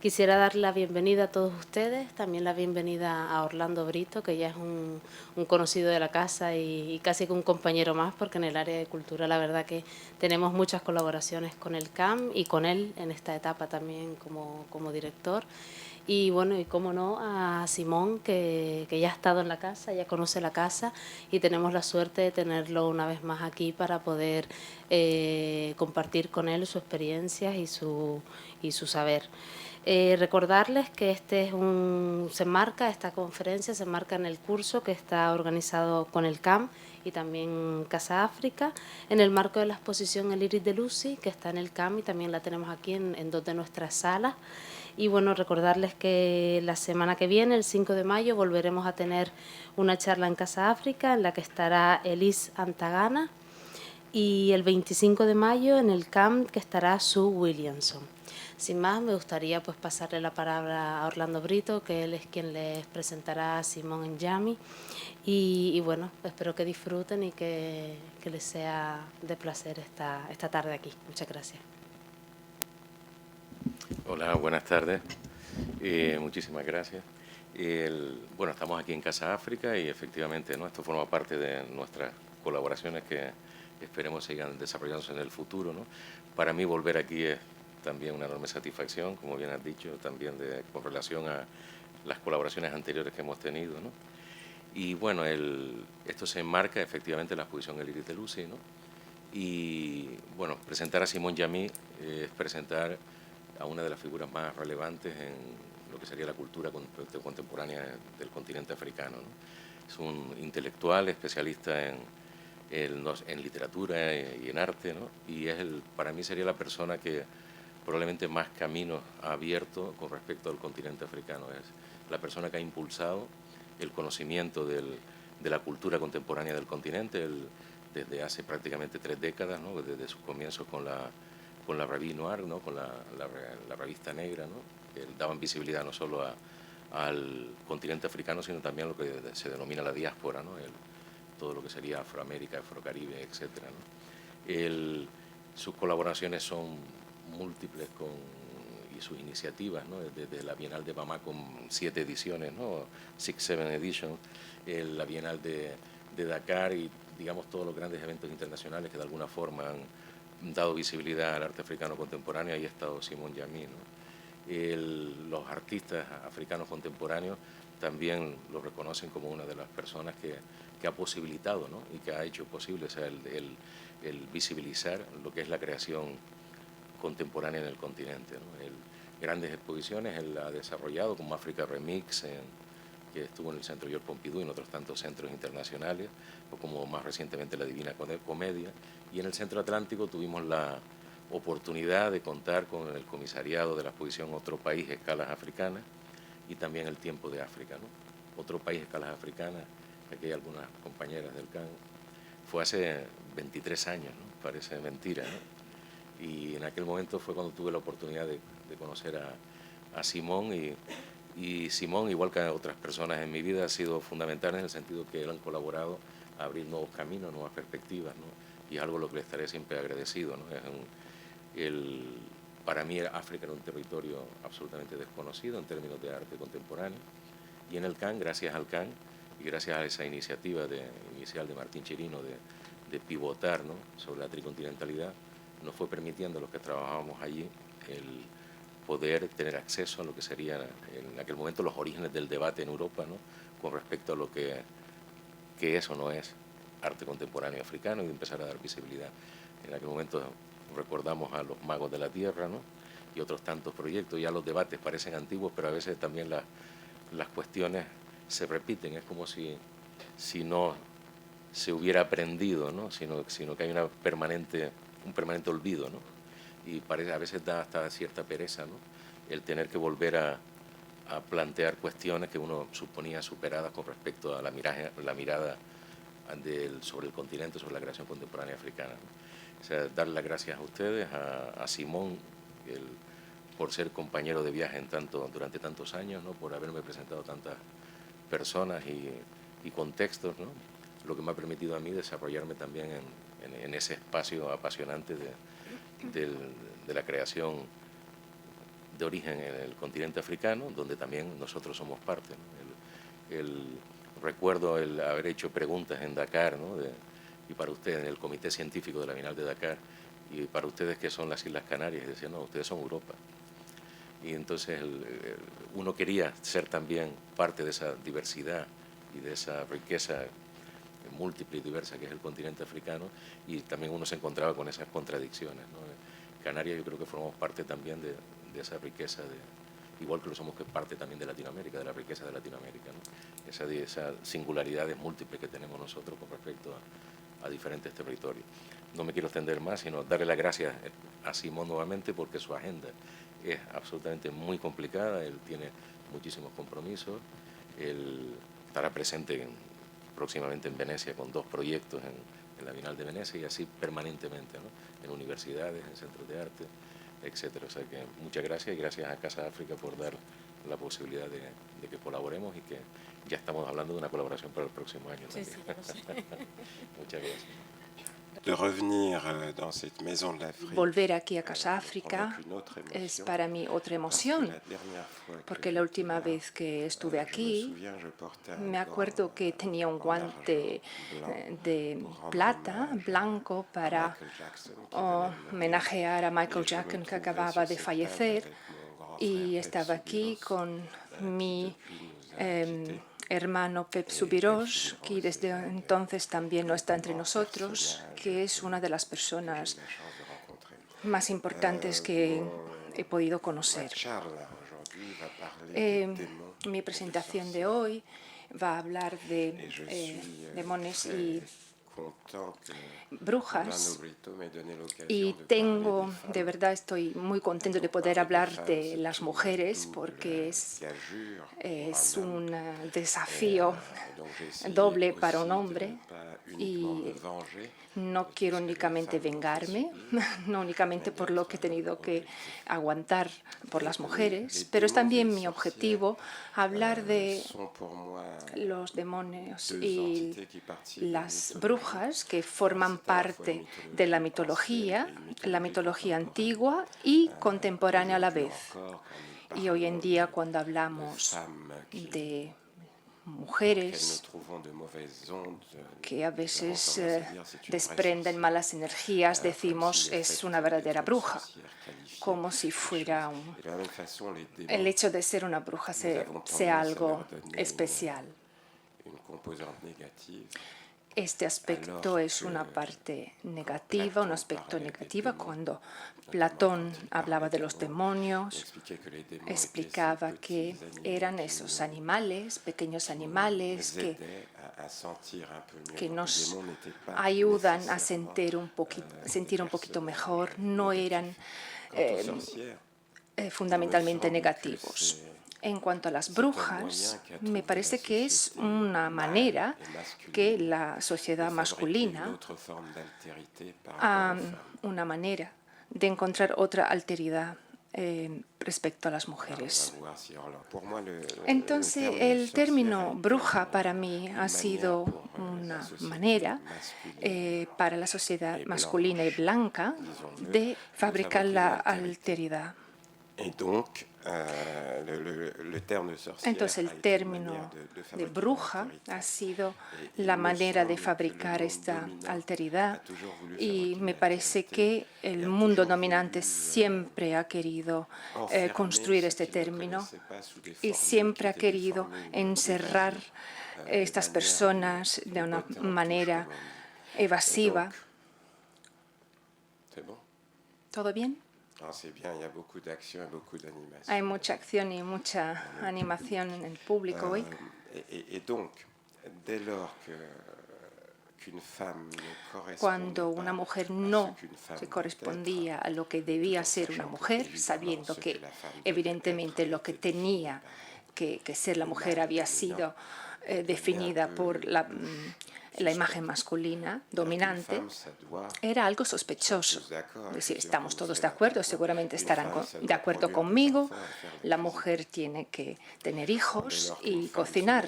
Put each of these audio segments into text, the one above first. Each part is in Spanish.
Quisiera dar la bienvenida a todos ustedes, también la bienvenida a Orlando Brito, que ya es un conocido de la casa y casi que un compañero más, porque en el área de cultura la verdad que tenemos muchas colaboraciones con el CAM y con él en esta etapa también como director. Y bueno, y cómo no, a Simón, que ya ha estado en la casa, ya conoce la casa y tenemos la suerte de tenerlo una vez más aquí para poder compartir con él su experiencia y su saber. Recordarles que esta conferencia se enmarca en el curso que está organizado con el CAM y también Casa África, en el marco de la exposición El Iris de Lucy, que está en el CAM y también la tenemos aquí en dos de nuestras salas. Y bueno, recordarles que la semana que viene, el 5 de mayo, volveremos a tener una charla en Casa África en la que estará Elise Antagana, y el 25 de mayo en el CAM que estará Sue Williamson. Sin más, me gustaría pues pasarle la palabra a Orlando Brito, que él es quien les presentará a Simón Njami. Y bueno, espero que disfruten y que les sea de placer esta tarde aquí. Muchas gracias. Hola, buenas tardes. Muchísimas gracias. Bueno, estamos aquí en Casa África y efectivamente, ¿no? Esto forma parte de nuestras colaboraciones que esperemos sigan desarrollándose en el futuro, ¿no? Para mí volver aquí es también una enorme satisfacción, como bien has dicho, también con relación a las colaboraciones anteriores que hemos tenido, ¿no? Y bueno, esto se enmarca efectivamente en la exposición El Iris de Lucy, ¿no? Y bueno, presentar a Simón Yamí es presentar a una de las figuras más relevantes en lo que sería la cultura contemporánea del continente africano, ¿no? Es un intelectual especialista en literatura y en arte, ¿no? Y para mí sería la persona que probablemente más caminos ha abierto con respecto al continente africano. Es la persona que ha impulsado el conocimiento de la cultura contemporánea del continente desde hace prácticamente 3 décadas, ¿no? Desde sus comienzos con la Revue Noire, ¿no? Con la revista negra, ¿no? Que daban visibilidad no solo al continente africano, sino también a lo que se denomina la diáspora, ¿no? Todo lo que sería Afroamérica, Afrocaribe, etcétera, ¿no? Sus colaboraciones son múltiples y sus iniciativas, ¿no? Desde la Bienal de Bamako con 7 ediciones, ¿no? 6-7 editions, la Bienal de Dakar y, digamos, todos los grandes eventos internacionales que de alguna forma han dado visibilidad al arte africano contemporáneo. Ahí ha estado Simón Yamí, ¿no? Los artistas africanos contemporáneos también lo reconocen como una de las personas que ha posibilitado, ¿no? Y que ha hecho posible, o sea, el visibilizar lo que es la creación contemporánea en el continente, ¿no? Grandes exposiciones él ha desarrollado, como África Remix, que estuvo en el Centro Georges Pompidou y en otros tantos centros internacionales, o como más recientemente la Divina Comedia. Y en el Centro Atlántico tuvimos la oportunidad de contar con el comisariado de la exposición Otro País, Escalas Africanas, y también El Tiempo de África, ¿no? Otro País, Escalas Africanas, aquí hay algunas compañeras del CAN, fue hace 23 años, ¿no? Parece mentira, ¿no? Y en aquel momento fue cuando tuve la oportunidad de conocer a Simón y Simón, igual que a otras personas en mi vida, ha sido fundamental en el sentido que él han colaborado a abrir nuevos caminos, nuevas perspectivas, ¿no? Y es algo a lo que le estaré siempre agradecido, ¿no? Para mí África era un territorio absolutamente desconocido en términos de arte contemporáneo, y en el CAN, gracias al CAN y gracias a esa iniciativa inicial de Martín Chirino de pivotar, ¿no? Sobre la tricontinentalidad, nos fue permitiendo a los que trabajábamos allí el poder tener acceso a lo que serían en aquel momento los orígenes del debate en Europa, ¿no? Con respecto a lo que es o no es arte contemporáneo africano, y empezar a dar visibilidad. En aquel momento recordamos a los Magos de la Tierra, ¿no? Y otros tantos proyectos. Ya los debates parecen antiguos, pero a veces también las cuestiones se repiten. Es como si no se hubiera aprendido, ¿no? Sino que hay un permanente olvido, ¿no? Y a veces da hasta cierta pereza, ¿no? El tener que volver a plantear cuestiones que uno suponía superadas con respecto a la mirada sobre el continente, sobre la creación contemporánea africana, ¿no? O sea, dar las gracias a ustedes, a Simón, por ser compañero de viaje durante tantos años, ¿no? Por haberme presentado tantas personas y contextos, ¿no? Lo que me ha permitido a mí desarrollarme también en ese espacio apasionante de la creación de origen en el continente africano, donde también nosotros somos parte, ¿no? Recuerdo el haber hecho preguntas en Dakar, ¿no? Y para ustedes, en el Comité Científico de la Bienal de Dakar, y para ustedes que son las Islas Canarias, y decían, no, ustedes son Europa. Y entonces uno quería ser también parte de esa diversidad y de esa riqueza múltiple y diversa que es el continente africano, y también uno se encontraba con esas contradicciones, ¿no? Canarias yo creo que formamos parte también de esa riqueza, igual que lo somos parte también de Latinoamérica, de la riqueza de Latinoamérica, ¿no? Esa singularidades múltiples que tenemos nosotros con respecto a diferentes territorios. No me quiero extender más, sino darle las gracias a Simón nuevamente porque su agenda es absolutamente muy complicada, él tiene muchísimos compromisos, él estará presente próximamente en Venecia con 2 proyectos en la Bienal de Venecia y así permanentemente, ¿no? En universidades, en centros de arte, etcétera. O sea que muchas gracias y gracias a Casa África por dar la posibilidad de que colaboremos y que ya estamos hablando de una colaboración para el próximo año también. Sí, lo sé. Muchas gracias. De revenir dans cette maison de l'Afrique, Volver aquí a Casa África provoque une autre es émotion, para mí otra parce que emoción, la dernière fois que porque la última j'étais là, vez que estuve je me aquí, souviens, je portais un me gant acuerdo que tenía un en guante argent blanc de pour rendre plata, hommage blanco, à para Michael Jackson, qui venait de mourir. homenajear a Michael Et je me Jackson, que trouvais acababa sur de cette fallecer, table avec mon grand y frère estaba Pep aquí Subiros, con mi qui depuis nous a quittés. hermano Pep Pep Subiros, que Subiros desde est entonces también no está un entre grand nosotros, personnage que es una de las que j'ai eu personas la chance de rencontrer. más importantes que he podido conocer. Charles aujourd'hui va parler Eh, des démons mi et des presentación de sorciers. hoy va a hablar de Et je suis demonios très y content que brujas. Orlando Brito m'ait donné l'occasion Y de tengo, parler des de femmes. verdad estoy muy contento de poder hablar de las mujeres porque es un desafío Donc j'ai essayé doble para aussi un de hombre ne pas uniquement y me venger no de quiero tout ce que les únicamente femmes m'ont fait vengarme, subir, no únicamente mais por lo que he d'être tenido que objectif. aguantar por las Les mujeres, pero es démons et también les mi sorcières, objetivo hablar de sont pour moi los demonios deux y entités qui participent de la las mythologie. brujas que forman C'est à la fois parte une de la mythologie mitología, ancienne et une la mythologie mitología contemporaine. antigua y contemporánea a la Aujourd'hui vez. encore, quand nous Y hoy en día, parlons cuando de hablamos femmes qui de auxquelles mujeres nous trouvons de mauvaises ondes, que a nous avons veces tendance à dire c'est une vraie desprenden sorcière. malas energías, Comme decimos si le es fait una verdadera d'être bruja, sorcière qualifiait como si quelque fuera chose. Et de la même façon, les el démons, hecho de ser una bruja nous avons sea tendance à algo leur donner especial. une composante négative. Este aspecto es una parte negativa, un aspecto negativo. Cuando Platón hablaba de los demonios, explicaba que eran esos animales, pequeños animales que nos ayudan a sentir un poquito mejor, no eran fundamentalmente negativos. En cuanto a las brujas, me parece que es una manera que la sociedad masculina una manera de encontrar otra alteridad respecto a las mujeres. Entonces, el término bruja para mí ha sido una manera para la sociedad masculina y blanca de fabricar la alteridad. Entonces, el término de bruja ha sido la manera de fabricar esta alteridad y me parece que el mundo dominante siempre ha querido construir este término y siempre ha querido encerrar estas personas de una manera evasiva. ¿Todo bien? Hay mucha acción y mucha animación en el público hoy. Cuando una mujer no se correspondía a lo que debía ser una mujer, sabiendo que evidentemente lo que tenía que ser la mujer había sido definida por la imagen masculina dominante, era algo sospechoso. Es decir, estamos todos de acuerdo, seguramente estarán de acuerdo conmigo. La mujer tiene que tener hijos y cocinar.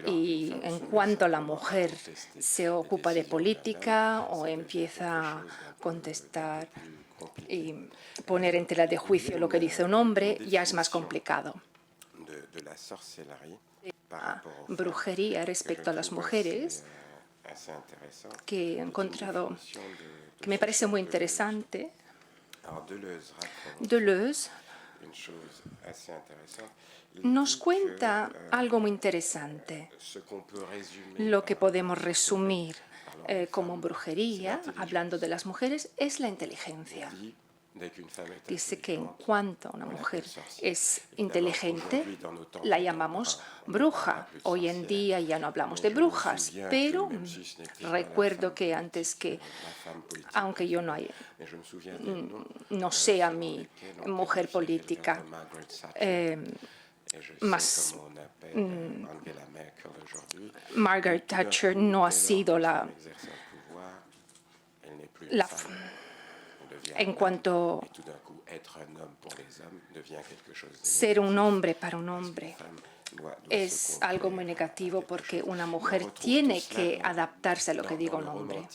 Y en cuanto la mujer se ocupa de política o empieza a contestar Y poner en tela de juicio lo que dice un hombre ya es más complicado. La brujería respecto a las mujeres, que he encontrado, que me parece muy interesante. Deleuze nos cuenta algo muy interesante. Lo que podemos resumir como brujería, hablando de las mujeres, es la inteligencia. Dice que en cuanto una mujer es inteligente, la llamamos bruja. Hoy en día ya no hablamos de brujas, pero recuerdo que antes que, aunque yo no sea mi mujer política, Margaret Thatcher no ha sido en cuanto ser un hombre para un hombre es algo muy negativo porque una mujer tiene que adaptarse a lo que diga un hombre.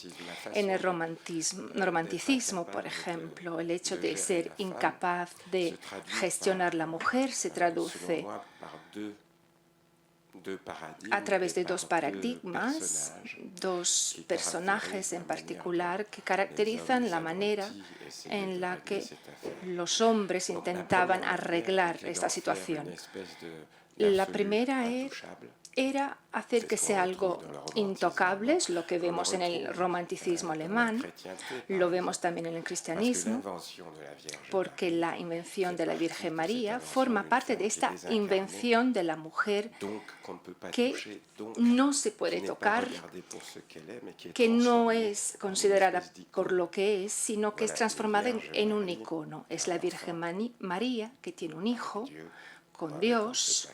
En el romanticismo, por ejemplo, el hecho de ser incapaz de gestionar la mujer se traduce a través de dos paradigmas, dos personajes en particular que caracterizan la manera en la que los hombres intentaban arreglar esta situación. La primera era hacer que sea algo intocable, es lo que vemos en el romanticismo alemán, lo vemos también en el cristianismo, porque la invención de la Virgen María forma parte de esta invención de la mujer que no se puede tocar, que no es considerada por lo que es, sino que es transformada en un icono. Es la Virgen María que tiene un hijo con Dios,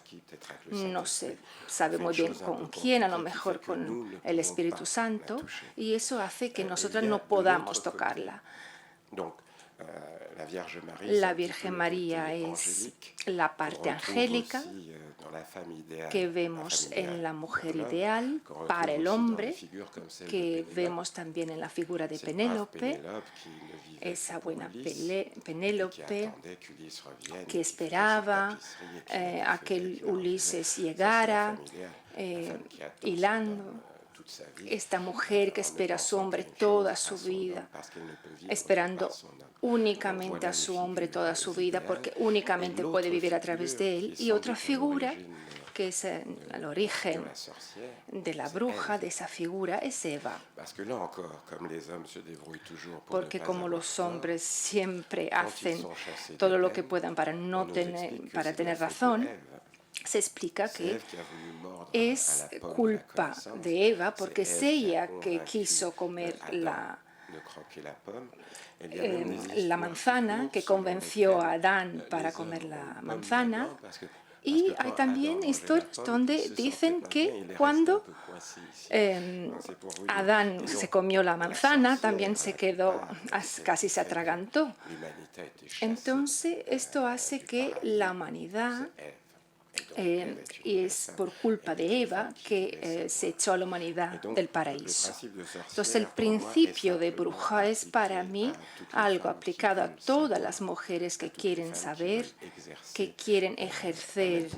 no se sabe muy bien con quién, a lo mejor con el Espíritu Santo, y eso hace que nosotros no podamos tocarla. La Virgen María es la parte angélica que vemos en la mujer ideal para el hombre, que vemos también en la figura de Penélope, esa buena Penélope que esperaba a que Ulises llegara, hilando. Esta mujer que espera a su hombre toda su vida, esperando únicamente a su hombre toda su vida, porque únicamente puede vivir a través de él. Y otra figura, que es el origen de la bruja, de esa figura, es Eva. Porque como los hombres siempre hacen todo lo que puedan para tener razón, se explica que es culpa de Eva porque es ella que quiso comer la manzana, que convenció a Adán para comer la manzana. Y hay también historias donde dicen que cuando Adán se comió la manzana, también se quedó, casi se atragantó. Entonces, esto hace que la humanidad, y es por culpa de Eva que se echó a la humanidad del paraíso. Entonces, el principio de bruja es para mí algo aplicado a todas las mujeres que quieren saber, que quieren ejercer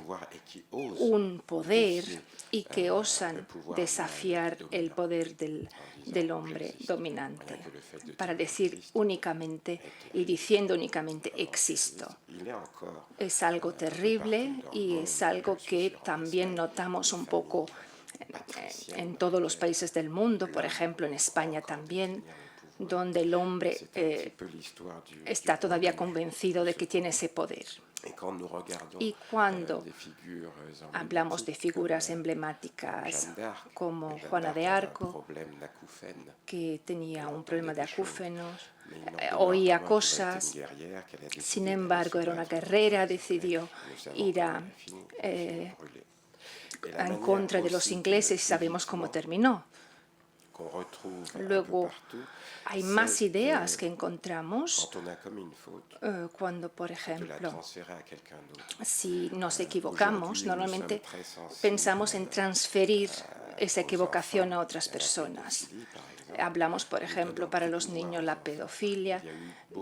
un poder y que osan desafiar el poder del hombre dominante, para decir únicamente y diciendo únicamente existo. Es algo terrible y es algo que también notamos un poco en todos los países del mundo, por ejemplo en España también, donde el hombre está todavía convencido de que tiene ese poder. Y cuando hablamos de figuras emblemáticas como Juana de Arco, que tenía un problema de acúfenos, oía cosas, sin embargo era una guerrera, decidió ir en contra de los ingleses y sabemos cómo terminó. Luego, hay más ideas que encontramos cuando, por ejemplo, si nos equivocamos, normalmente pensamos en transferir esa equivocación a otras personas. Hablamos, por ejemplo, para los niños la pedofilia.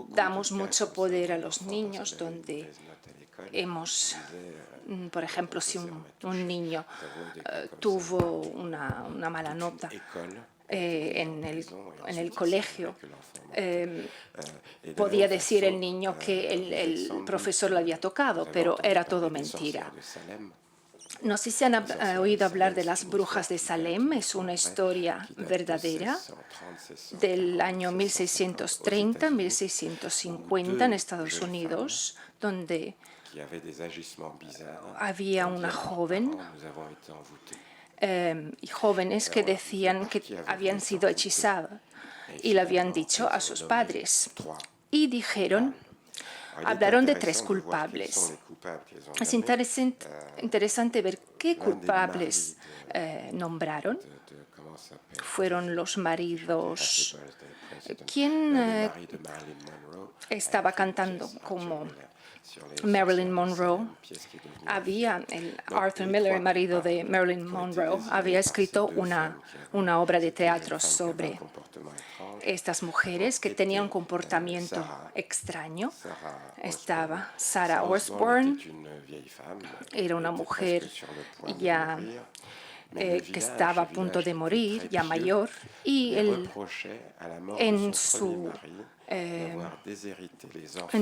Damos mucho poder a los niños donde hemos, por ejemplo, si un niño tuvo una mala nota en el colegio, podía decir el niño que el profesor lo había tocado, pero era todo mentira. No sé si han oído hablar de las brujas de Salem. Es una historia verdadera del año 1630-1650 en Estados Unidos, donde había una joven y jóvenes que decían que habían sido hechizadas y le habían dicho a sus padres. Y hablaron de 3 culpables. Es interesante ver qué culpables nombraron. Fueron los maridos. ¿Quién estaba cantando como Marilyn Monroe? Arthur Miller, el marido de Marilyn Monroe, había escrito una obra de teatro sobre estas mujeres que tenían un comportamiento extraño. Estaba Sarah Osborne, era una mujer ya que estaba a punto de morir, ya mayor, y en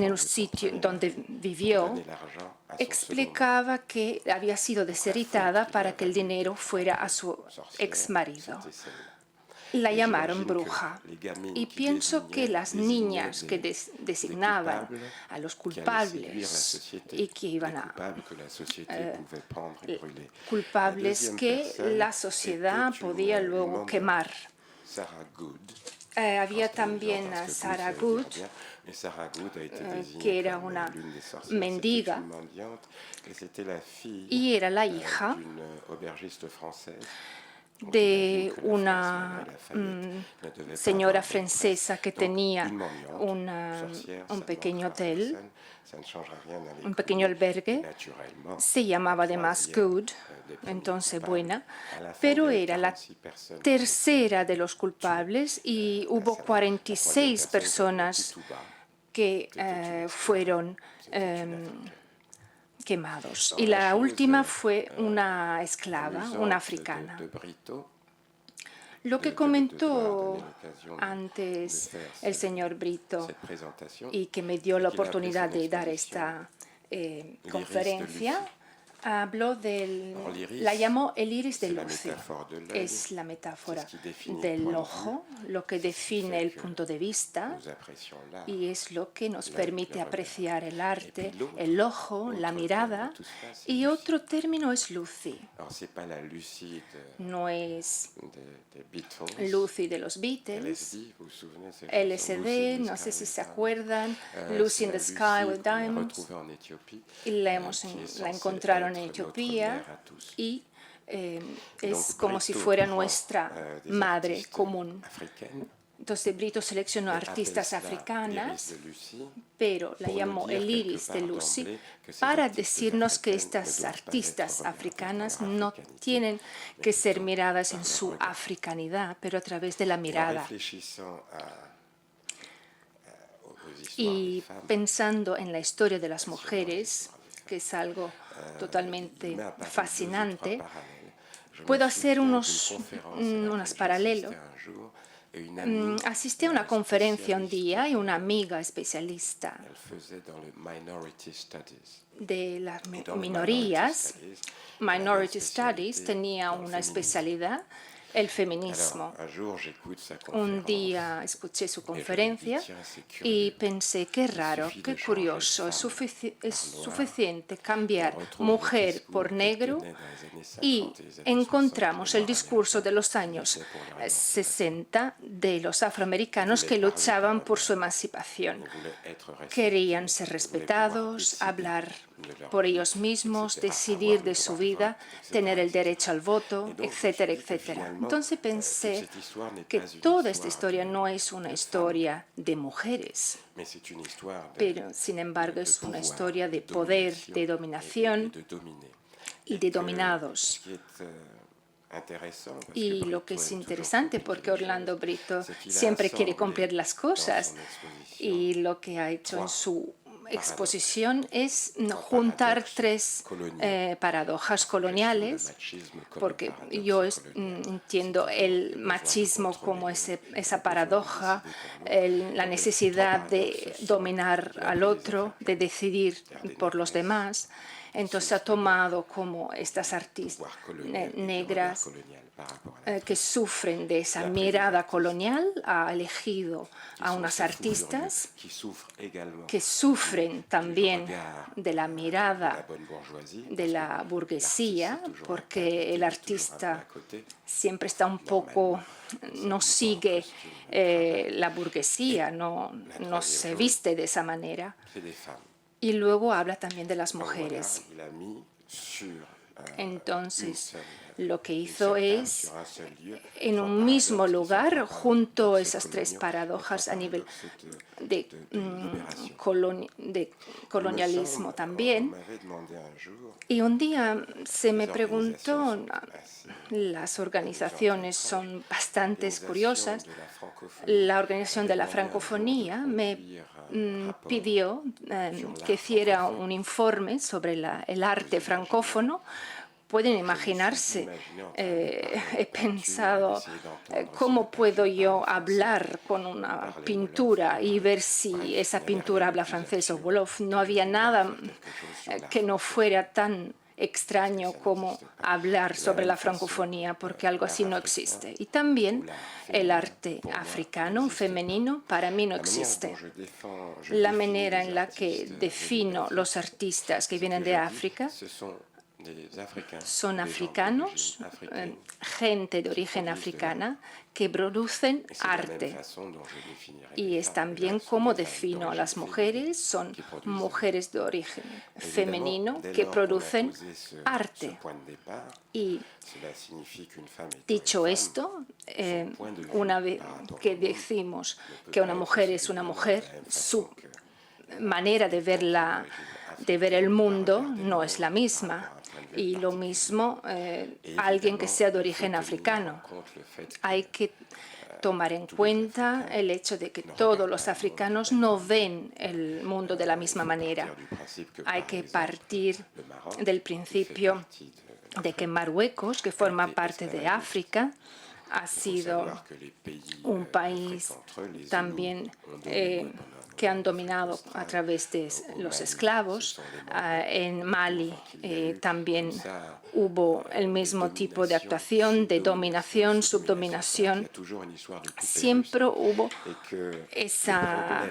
el sitio donde vivió, explicaba que había sido desheritada para que el dinero fuera a su exmarido. La llamaron bruja. Y pienso que las niñas que designaban a los culpables y que iban culpables que la sociedad podía luego quemar. Había también a Sarah Good, que era una mendiga y era la hija de una señora francesa que tenía un pequeño hotel, un pequeño albergue. Se llamaba además Good, entonces buena, pero era la tercera de los culpables y hubo 46 personas que fueron quemados. Y la última fue una esclava, una africana. Lo que comentó antes el señor Brito y que me dio la oportunidad de dar esta conferencia, habló la llamó el iris de Lucy. Es la metáfora del ojo, lo que define el punto de vista y es lo que nos permite apreciar el arte, el ojo, la mirada. Y otro término es Lucy. No es Lucy de los Beatles, LSD, no sé si se acuerdan, Lucy in the Sky with Diamonds. Y la encontraron en Etiopía y es como si fuera nuestra madre común. Entonces Brito seleccionó artistas africanas, pero la llamó el iris de Lucy para decirnos que estas artistas africanas no tienen que ser miradas en su africanidad, pero a través de la mirada. Y pensando en la historia de las mujeres, que es algo totalmente fascinante, puedo hacer unos paralelos. Asistí a una conferencia un día y una amiga especialista de las minorías, Minority Studies, tenía una especialidad, el feminismo. Un día escuché su conferencia y pensé, qué raro, qué curioso, es suficiente cambiar mujer por negro y encontramos el discurso de los años 60 de los afroamericanos que luchaban por su emancipación. Querían ser respetados, hablar por ellos mismos, decidir de su vida, tener el derecho al voto, etcétera, etcétera. Entonces pensé que toda esta historia no es una historia de mujeres, pero sin embargo es una historia de poder, de dominación y de dominados. Y lo que es interesante, porque Orlando Brito siempre quiere cumplir las cosas, y lo que ha hecho en su exposición es juntar tres paradojas coloniales, porque yo entiendo el machismo como esa paradoja, la necesidad de dominar al otro, de decidir por los demás. Entonces ha tomado como estas artistas negras que sufren de esa mirada colonial, ha elegido a unas artistas que sufren también de la mirada de la burguesía, porque el artista siempre está un poco, no sigue la burguesía, no se viste de esa manera. Y luego habla también de las mujeres. Entonces, lo que hizo es, en un mismo lugar, junto a esas tres paradojas a nivel de colonialismo también. Y un día se me preguntó, las organizaciones son bastante curiosas, la Organización de la Francofonía me pidió que hiciera un informe sobre el arte francófono. Pueden imaginarse, he pensado, ¿cómo puedo yo hablar con una pintura y ver si esa pintura habla francés o wolof? No había nada que no fuera tan extraño como hablar sobre la francofonía, porque algo así no existe. Y también el arte africano, femenino, para mí no existe. La manera en la que defino los artistas que vienen de África son africanos, gente de origen africana, que producen arte. Y es también como defino a las mujeres, son mujeres de origen femenino que producen arte. Y dicho esto, una vez que decimos que una mujer es una mujer, su manera de ver el mundo no es la misma. Y lo mismo alguien que sea de origen africano. Hay que tomar en cuenta el hecho de que todos los africanos no ven el mundo de la misma manera. Hay que partir del principio de que Marruecos, que forma parte de África, ha sido un país también que han dominado a través de los esclavos. En Mali también hubo el mismo tipo de actuación, de dominación, subdominación. Siempre hubo esa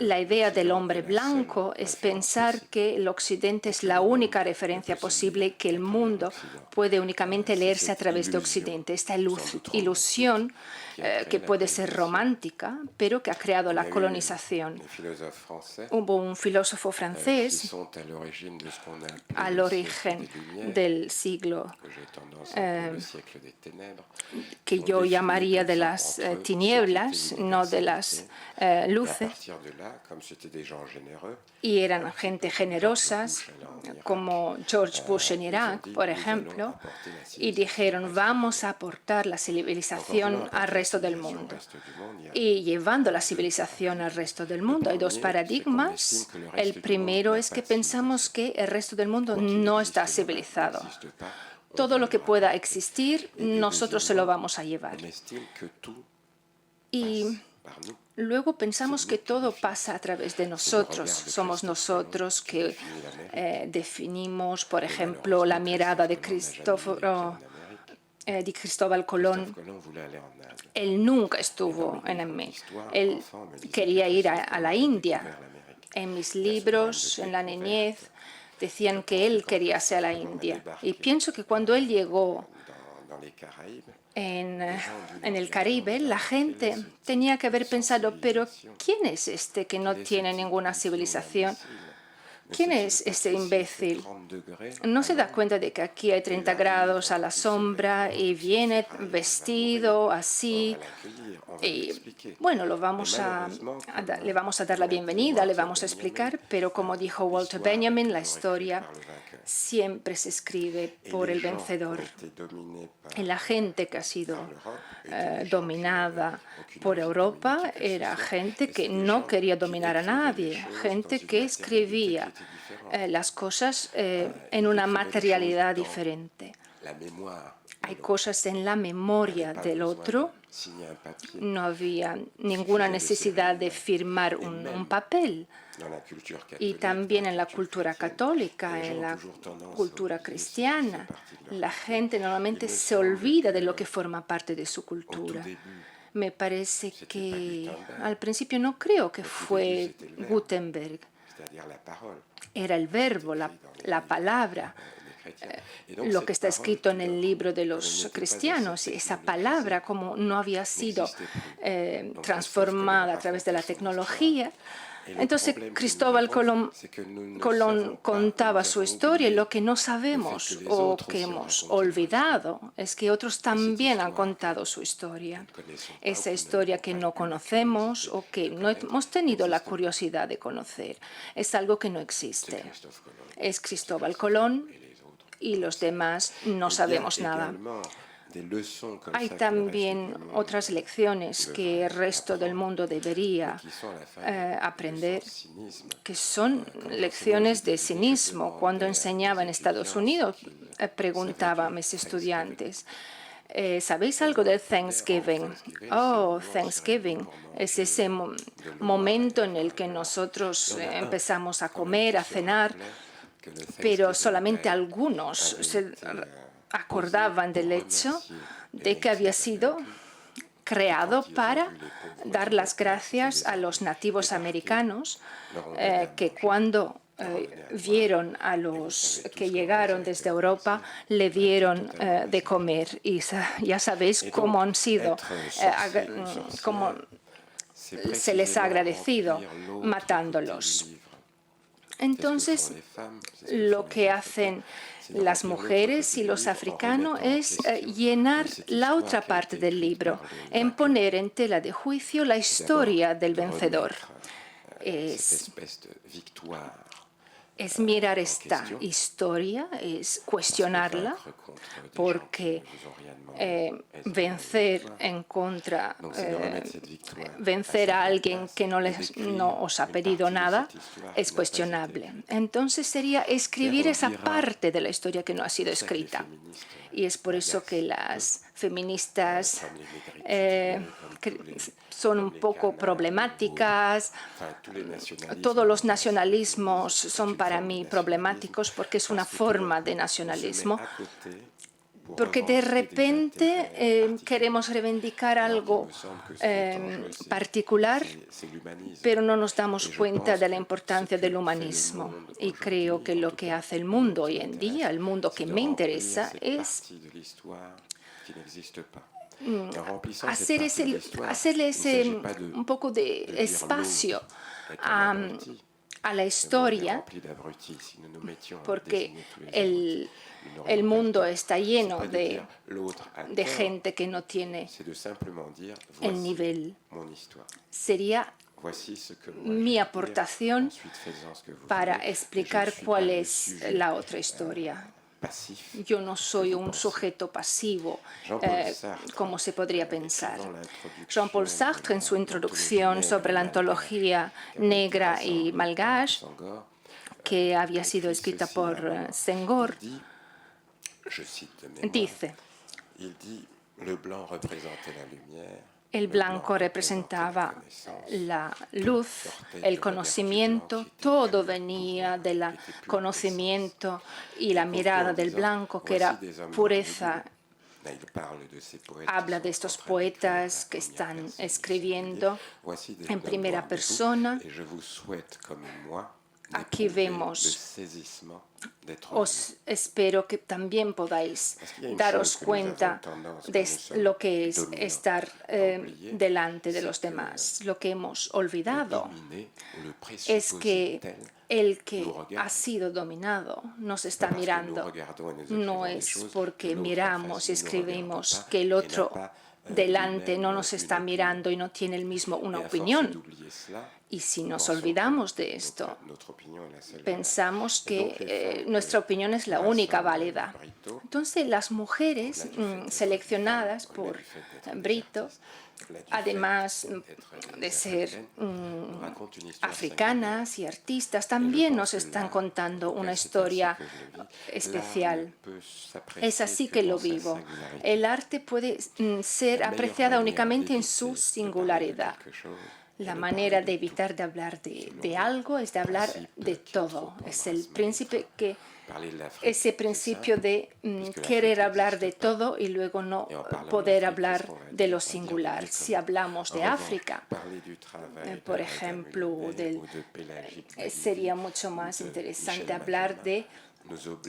la idea del hombre blanco es pensar que el Occidente es la única referencia posible, que el mundo puede únicamente leerse a través de Occidente. Esta ilusión que puede ser romántica, pero que ha creado la colonización. Hubo un filósofo francés al origen del siglo que yo llamaría de las tinieblas, no de las luces, y eran gente generosas, como George Bush en Irak, por ejemplo, y dijeron, vamos a aportar la civilización al resto del mundo. Y llevando la civilización al resto del mundo, hay dos paradigmas. El primero es que pensamos que el resto del mundo no está civilizado. Todo lo que pueda existir, nosotros se lo vamos a llevar. Y luego pensamos que todo pasa a través de nosotros. Somos nosotros que definimos, por ejemplo, la mirada de Cristóbal Colón. Él nunca estuvo en América. Él quería ir a la India. En mis libros, en la niñez, decían que él quería irse a la India. Y pienso que cuando él llegó en el Caribe, la gente tenía que haber pensado, pero ¿quién es este que no tiene ninguna civilización? ¿Quién es este imbécil? No se da cuenta de que aquí hay 30 grados a la sombra y viene vestido así. Y bueno, le vamos a dar la bienvenida, le vamos a explicar, pero como dijo Walter Benjamin, la historia siempre se escribe por el vencedor. Y la gente que ha sido dominada por Europa era gente que no quería dominar a nadie, gente que escribía las cosas en una materialidad diferente. Hay cosas en la memoria del otro. No había ninguna necesidad de firmar un papel. Y también en la cultura católica, en la cultura cristiana, la gente normalmente se olvida de lo que forma parte de su cultura. Me parece que al principio no creo que fue Gutenberg. Era el verbo, la palabra. Lo que está escrito en el libro de los cristianos, esa palabra, como no había sido transformada a través de la tecnología. Entonces Cristóbal Colón contaba su historia y lo que no sabemos o que hemos olvidado es que otros también han contado su historia. Esa historia que no conocemos o que no hemos tenido la curiosidad de conocer. Es algo que no existe. Es Cristóbal Colón y los demás no sabemos nada. Hay también otras lecciones que el resto del mundo debería aprender, que son lecciones de cinismo. Cuando enseñaba en Estados Unidos, preguntaba a mis estudiantes, ¿sabéis algo del Thanksgiving? Oh, Thanksgiving es ese momento en el que nosotros empezamos a comer, a cenar, pero solamente algunos se acordaban del hecho de que había sido creado para dar las gracias a los nativos americanos que cuando vieron a los que llegaron desde Europa, le dieron de comer. Y ya sabéis cómo han sido, cómo se les ha agradecido matándolos. Entonces, lo que hacen las mujeres y los africanos es llenar la otra parte del libro, en poner en tela de juicio la historia del vencedor. Es mirar esta historia, es cuestionarla, porque vencer a alguien que no os ha pedido nada es cuestionable. Entonces sería escribir esa parte de la historia que no ha sido escrita. Y es por eso que las feministas son un poco problemáticas. Todos los nacionalismos son para mí problemáticos porque es una forma de nacionalismo. Porque de repente queremos reivindicar algo particular, pero no nos damos cuenta de la importancia del humanismo. Y creo que lo que hace el mundo hoy en día, el mundo que me interesa, es hacerle un poco de espacio a la historia, porque el mundo está lleno de gente que no tiene el nivel. Sería mi aportación para explicar cuál es la otra historia. Yo no soy un sujeto pasivo, como se podría pensar. Jean-Paul Sartre, en su introducción sobre la antología negra y malgache, que había sido escrita por Senghor, dice: el blanco representaba la luz, el conocimiento, todo venía del conocimiento y la mirada del blanco, que era pureza. Habla de estos poetas que están escribiendo en primera persona. aquí vemos, espero que también podáis daros cuenta de lo que es estar delante de los demás. Lo que hemos olvidado es que el que ha sido dominado nos está mirando. No es porque miramos y escribimos que el otro delante no nos está mirando y no tiene una opinión. Y si nos olvidamos de esto, pensamos que nuestra opinión es la única válida. Entonces, las mujeres seleccionadas por Brito, además de ser africanas y artistas, también nos están contando una historia especial. Es así que lo vivo. El arte puede ser apreciada únicamente en su singularidad. La manera de evitar de hablar de algo es de hablar de todo. Es ese principio de querer hablar de todo y luego no poder hablar de lo singular. Si hablamos de África, por ejemplo, sería mucho más interesante hablar de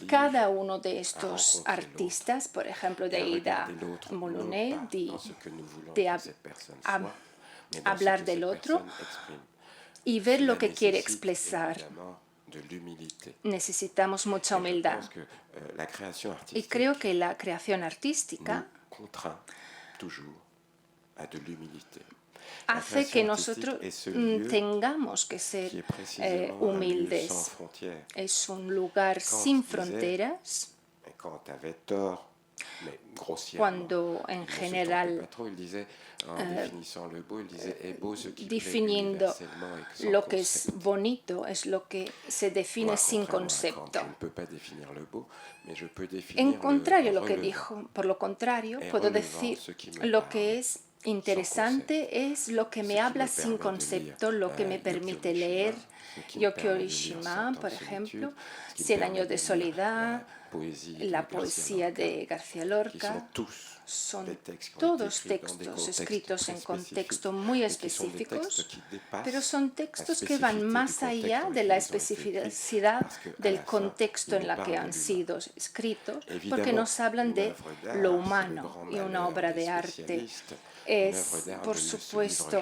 cada uno de estos artistas, por ejemplo, de Aida Moulounet, de hablar del otro y ver lo que quiere expresar. Necesitamos mucha humildad. Y creo que la creación artística hace que nosotros tengamos que ser humildes. Es un lugar sin fronteras. Cuando en general definiendo lo que es bonito es lo que se define sin concepto. En contrario, lo que dijo, por lo contrario, puedo decir lo que es interesante es lo que me habla sin concepto, lo que me permite leer Yukio Mishima, por ejemplo, 100 años de soledad, la poesía de García Lorca. Son todos textos escritos en contextos muy específicos, pero son textos que van más allá de la especificidad del contexto en la que han sido escritos, porque nos hablan de lo humano, y una obra de arte es, por supuesto,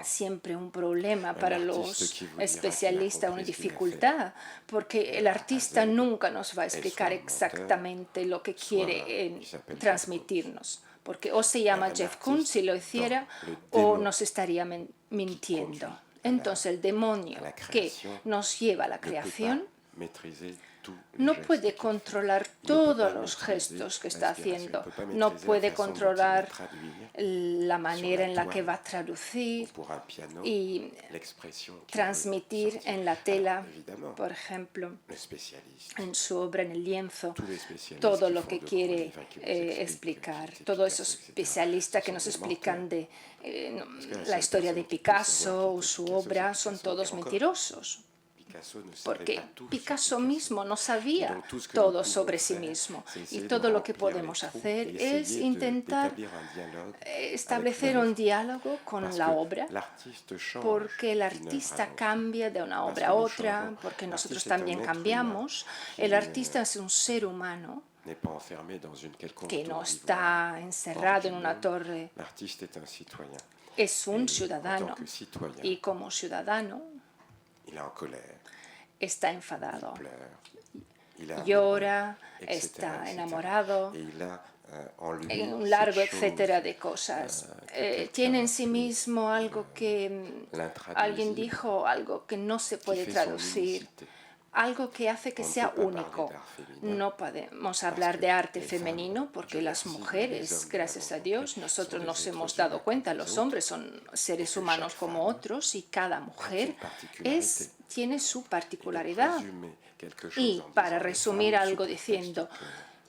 siempre un problema para los especialistas, una dificultad, porque el artista nunca nos va a explicar exactamente lo que quiere transmitirnos, porque o se llama Jeff Koons si lo hiciera, o nos estaría mintiendo. Entonces, el demonio que nos lleva a la creación no puede controlar todos los gestos que está haciendo, no puede controlar la manera en la que va a traducir y transmitir en la tela, por ejemplo, en su obra, en el lienzo, todo lo que quiere explicar. Todos esos especialistas que nos explican de la historia de Picasso o su obra son todos mentirosos. Porque Picasso mismo no sabía todo sobre sí mismo. Y todo lo que podemos hacer es intentar establecer un diálogo con la obra, porque el artista cambia de una obra a otra, porque nosotros también cambiamos. El artista es un ser humano que no está encerrado en una torre. Es un ciudadano y como ciudadano está enfadado, llora, está enamorado, un largo etcétera de cosas. Tiene en sí mismo algo que alguien dijo, algo que no se puede traducir, algo que hace que sea único. No podemos hablar de arte femenino porque las mujeres, gracias a Dios, nosotros nos hemos dado cuenta, los hombres son seres humanos como otros y cada mujer tiene su particularidad. Y para resumir algo diciendo,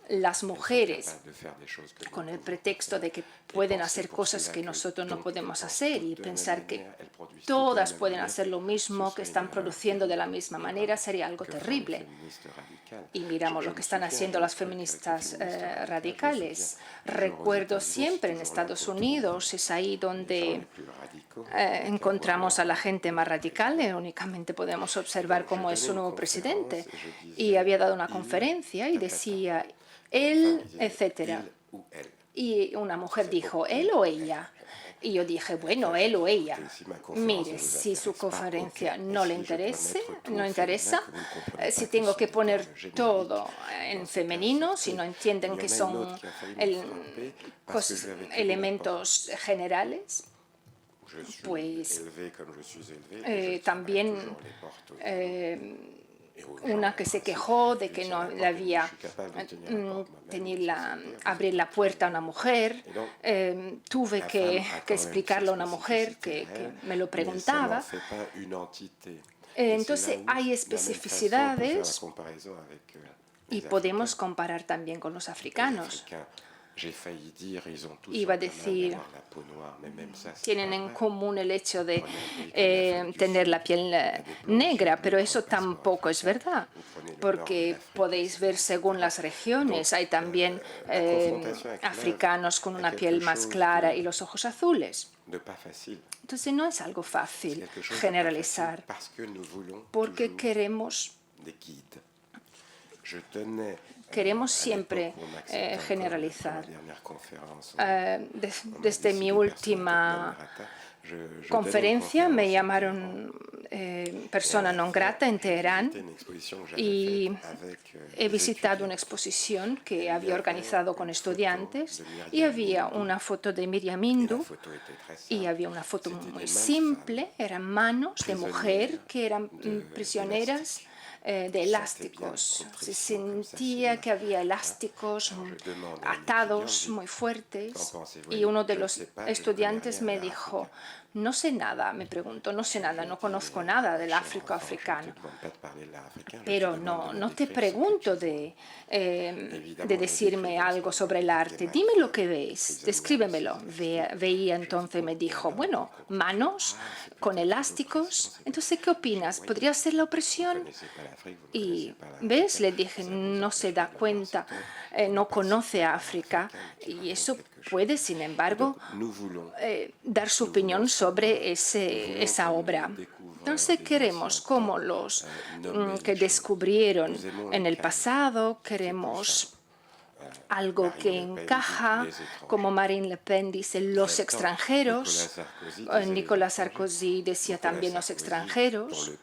las mujeres con el pretexto de que pueden hacer cosas que nosotros no podemos hacer y pensar que todas pueden hacer lo mismo, que están produciendo de la misma manera, sería algo terrible. Y miramos lo que están haciendo las feministas radicales. Recuerdo siempre en Estados Unidos, es ahí donde encontramos a la gente más radical, únicamente podemos observar cómo es su nuevo presidente. Y había dado una conferencia y decía él, etcétera. Y una mujer dijo, ¿él o ella? Y yo dije, bueno, él o ella. Mire, si su conferencia no le interesa, si tengo que poner todo en femenino, si no entienden que son elementos generales, pues también una que se quejó de que no le había abrir la puerta a una mujer. Tuve que explicarle a una mujer que me lo preguntaba. Entonces hay especificidades y podemos comparar también con los africanos. Iba a decir, tienen en común el hecho de tener la piel negra, pero eso tampoco es verdad, porque podéis ver según las regiones. Hay también africanos con una piel más clara y los ojos azules. Entonces no es algo fácil generalizar, porque queremos siempre generalizar. Desde mi última conferencia me llamaron persona non grata en Teherán y he visitado una exposición que había organizado con estudiantes y había una foto de Miriam Hindu y había una foto muy simple, eran manos de mujer que eran prisioneras de elásticos. Se sentía que había elásticos atados muy fuertes y uno de los estudiantes me dijo, no sé nada, me preguntó, no sé nada, no conozco nada del África africano. Pero no te pregunto de decirme algo sobre el arte. Dime lo que ves, descríbemelo. Veía entonces, me dijo, bueno, manos con elásticos. Entonces, ¿qué opinas? ¿Podría ser la opresión? Y, ¿ves? Le dije, no se da cuenta, no conoce África. Y eso puede, sin embargo, dar su opinión sobre esa obra. Entonces queremos, como los que descubrieron en el pasado, queremos algo que encaja, como Marine Le Pen dice, los extranjeros. Nicolas Sarkozy decía también los extranjeros,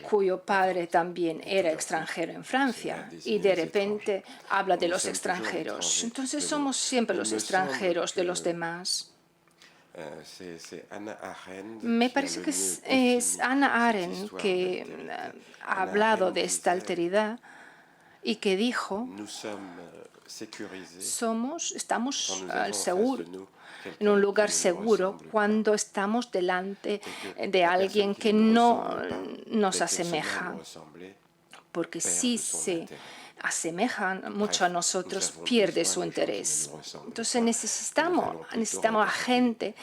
cuyo padre también era extranjero en Francia, y de repente habla de los extranjeros. Entonces somos siempre los extranjeros de los demás. Me parece que es Hannah Arendt que ha hablado de esta alteridad y que dijo, estamos en un lugar seguro cuando estamos delante de alguien que no nos asemeja, porque si se asemejan mucho a nosotros, pierde su interés. Entonces necesitamos a gente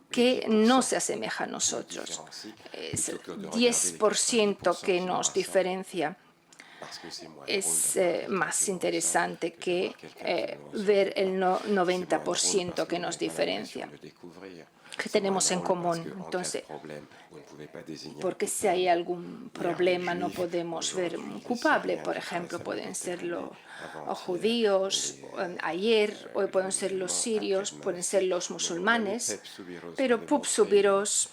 que no se asemeja a nosotros. Es el 10% que nos diferencia. Es más interesante que ver el 90% que nos diferencia, que tenemos en común. Entonces, porque si hay algún problema no podemos ver un culpable. Por ejemplo, pueden ser los judíos, ayer, hoy pueden ser los sirios, pueden ser los musulmanes. Pero Pup Subiros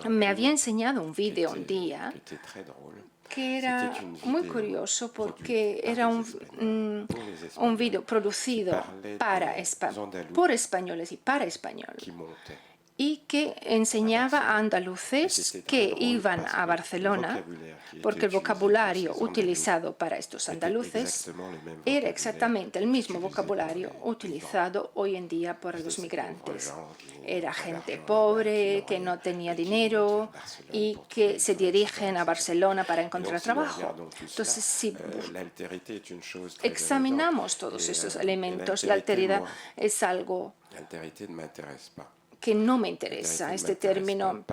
me había enseñado un vídeo un día que era muy curioso porque era un vídeo producido por españoles y para español. y que enseñaba a andaluces que iban a Barcelona, porque el vocabulario utilizado para estos andaluces era exactamente el mismo vocabulario utilizado hoy en día por los migrantes. Era gente pobre, que no tenía dinero y que se dirigen a Barcelona para encontrar trabajo. Entonces, si examinamos todos esos elementos, la alteridad es algo que no me interesa. Este término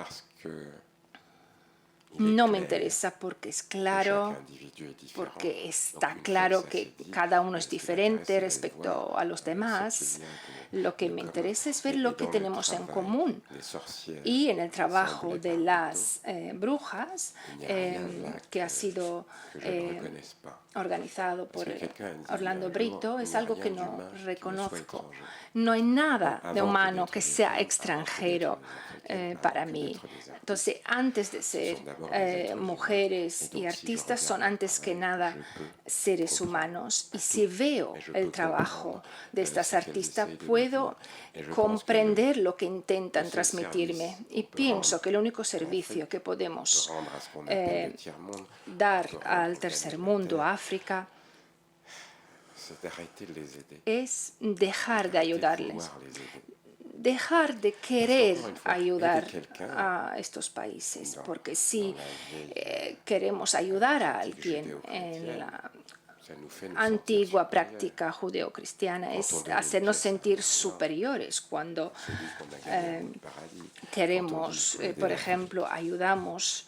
no me interesa porque es claro, porque está claro que cada uno es diferente respecto a los demás. Lo que me interesa es ver lo que tenemos en común. Y en el trabajo de las brujas, que ha sido organizado por Orlando Brito, es algo que no reconozco. No hay nada de humano que sea extranjero para mí. Entonces, antes de ser mujeres y artistas, son antes que nada seres humanos. Y si veo el trabajo de estas artistas, puedo comprender lo que intentan transmitirme. Y pienso que el único servicio que podemos dar al tercer mundo, a África, es dejar de ayudarles, dejar de querer ayudar a estos países, porque si queremos ayudar a alguien en la antigua práctica judeocristiana, es hacernos sentir superiores cuando queremos, por ejemplo, ayudamos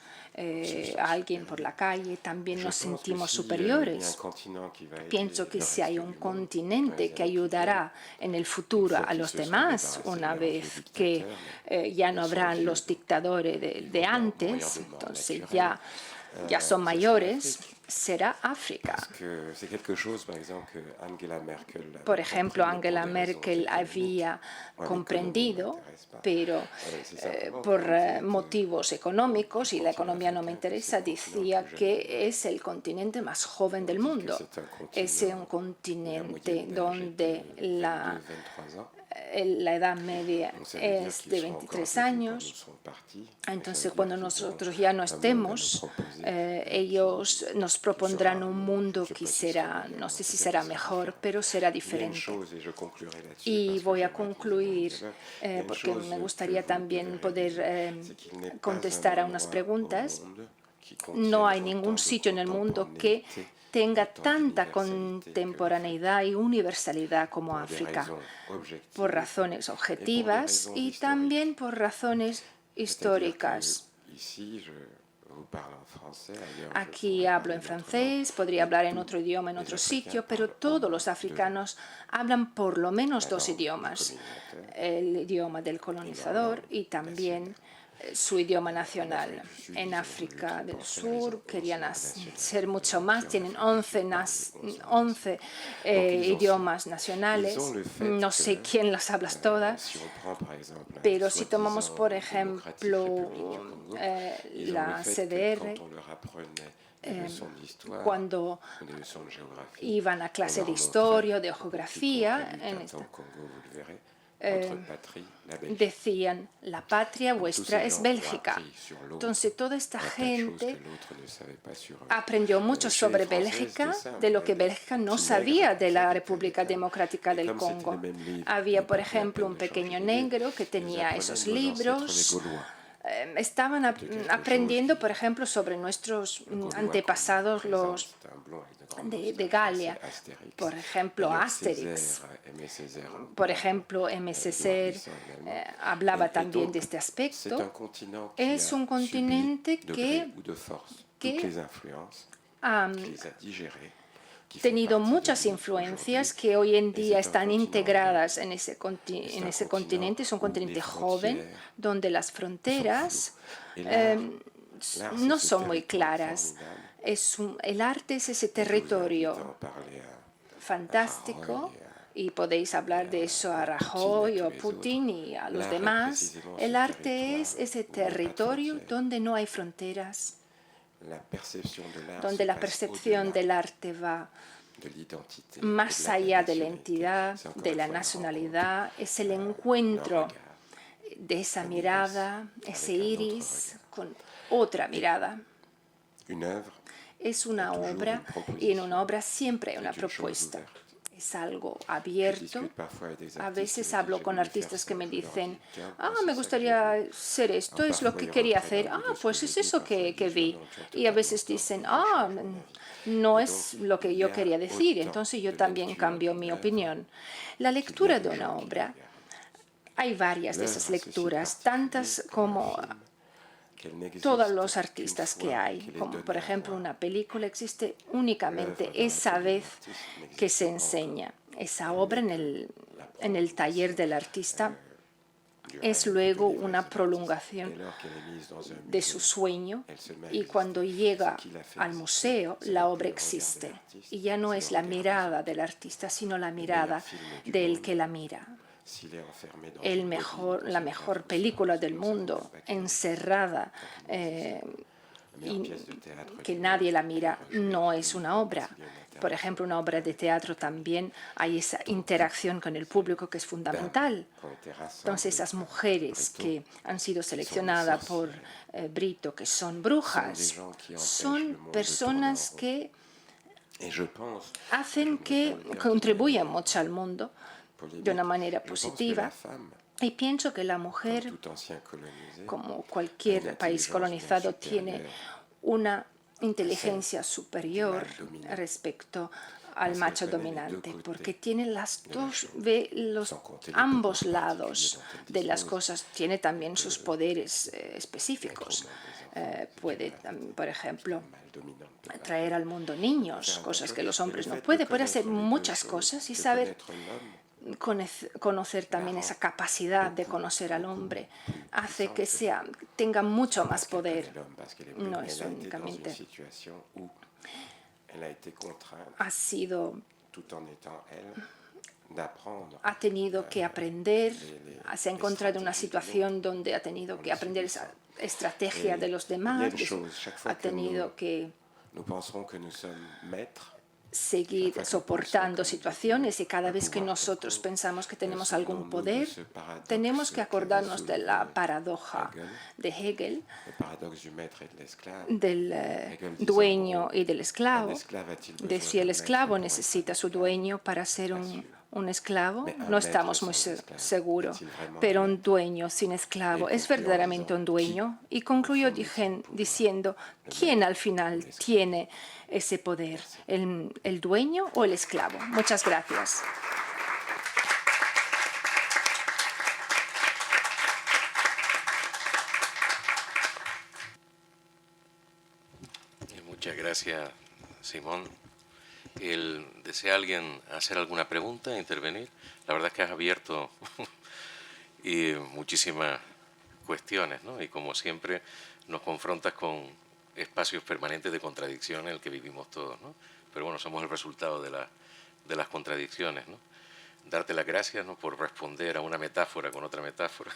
a alguien por la calle, también nos sentimos superiores. Pienso que si hay un continente que ayudará en el futuro a los demás, una vez que ya no habrán los dictadores de antes, entonces ya son mayores, será África. Por ejemplo, Angela Merkel había comprendido, pero por motivos económicos, y la economía no me interesa, decía que es el continente más joven del mundo. Es un continente donde la edad media es de 23 años. Entonces, cuando nosotros ya no estemos, ellos nos propondrán un mundo que será, no sé si será mejor, pero será diferente. Y voy a concluir, porque me gustaría también poder contestar a unas preguntas. No hay ningún sitio en el mundo que tenga tanta contemporaneidad y universalidad como África, por razones objetivas y también por razones históricas. Aquí hablo en francés, podría hablar en otro idioma en otro sitio, pero todos los africanos hablan por lo menos dos idiomas, el idioma del colonizador y también su idioma nacional. En África del Sur querían ser mucho más, tienen 11 idiomas nacionales, no sé quién las habla todas, pero si tomamos, por ejemplo, la CDR, cuando iban a clase de historia o de geografía, decían, la patria vuestra es Bélgica. Entonces, toda esta gente aprendió mucho sobre Bélgica, de lo que Bélgica no sabía de la República Democrática del Congo. Había, por ejemplo, un pequeño negro que tenía esos libros. Estaban aprendiendo, por ejemplo, sobre nuestros antepasados, los de Galia, por ejemplo, Asterix, por ejemplo, MSC hablaba también de este aspecto. Es un continente que ha tenido muchas influencias que hoy en día están integradas en ese continente. Es un continente joven donde las fronteras no son muy claras. El arte es ese territorio fantástico, y podéis hablar de eso a Rajoy o Putin y a los demás. El arte es ese territorio donde no hay fronteras, donde la percepción del arte va más allá de la entidad, de la nacionalidad. Es el encuentro de esa mirada, ese iris, con otra mirada. Es una obra y en una obra siempre hay una propuesta. Es algo abierto. A veces hablo con artistas que me dicen, me gustaría ser esto, es lo que quería hacer. Pues es eso que vi. Y a veces dicen, no es lo que yo quería decir. Entonces yo también cambio mi opinión. La lectura de una obra, hay varias de esas lecturas, tantas como todos los artistas que hay, como por ejemplo una película existe únicamente esa vez que se enseña. Esa obra en el taller del artista es luego una prolongación de su sueño y cuando llega al museo la obra existe y ya no es la mirada del artista sino la mirada del que la mira. La mejor película del mundo, encerrada, y que nadie la mira, no es una obra. Por ejemplo, una obra de teatro también hay esa interacción con el público que es fundamental. Entonces, esas mujeres que han sido seleccionadas por Brito, que son brujas, son personas que hacen que contribuyan mucho al mundo de una manera positiva. Y pienso que la mujer, como cualquier país colonizado, tiene una inteligencia superior respecto al macho dominante, porque tiene ambos lados de las cosas, tiene también sus poderes específicos. Puede, por ejemplo, traer al mundo niños, cosas que los hombres no pueden. Puede hacer muchas cosas y saber conocer también esa capacidad de conocer al hombre hace que tenga mucho más poder. No es únicamente ha tenido que aprender, se ha encontrado en una situación donde ha tenido que aprender esa estrategia de los demás, ha tenido que seguir soportando situaciones y cada vez que nosotros pensamos que tenemos algún poder, tenemos que acordarnos de la paradoja de Hegel, del dueño y del esclavo. De si el esclavo necesita a su dueño para ser un esclavo, no estamos muy seguros, pero un dueño sin esclavo es verdaderamente un dueño. Y concluyo diciendo, ¿quién al final tiene ese poder? ¿El dueño o el esclavo? Muchas gracias. Muchas gracias, Simón. ¿Desea alguien hacer alguna pregunta, intervenir? La verdad es que has abierto muchísimas cuestiones, ¿no? Y como siempre nos confrontas con espacios permanentes de contradicción en el que vivimos todos, ¿no? Pero bueno, somos el resultado de las contradicciones, ¿no? Darte las gracias, ¿no?, por responder a una metáfora con otra metáfora.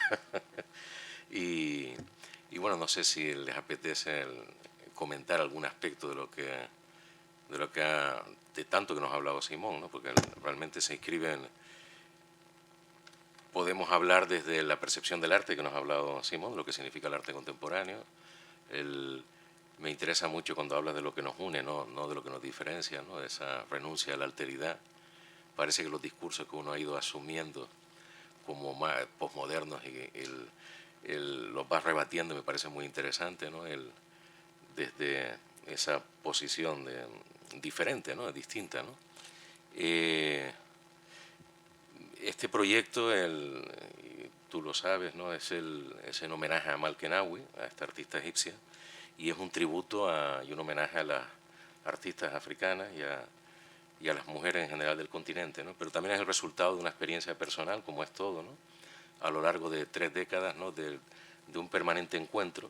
y bueno, no sé si les apetece comentar algún aspecto de tanto que nos ha hablado Simón, ¿no? Porque realmente se inscriben. Podemos hablar desde la percepción del arte que nos ha hablado Simón, lo que significa el arte contemporáneo. Me interesa mucho cuando hablas de lo que nos une, no de lo que nos diferencia, ¿no? De esa renuncia a la alteridad. Parece que los discursos que uno ha ido asumiendo como más posmodernos y los vas rebatiendo, me parece muy interesante, ¿no? Desde esa posición diferente, ¿no?, distinta, ¿no? Este proyecto, tú lo sabes, ¿no?, es en homenaje a Malkenawi, a esta artista egipcia, y es un tributo y un homenaje a las artistas africanas y a las mujeres en general del continente, ¿no? Pero también es el resultado de una experiencia personal, como es todo, ¿no?, a lo largo de 3 décadas, ¿no?, de un permanente encuentro,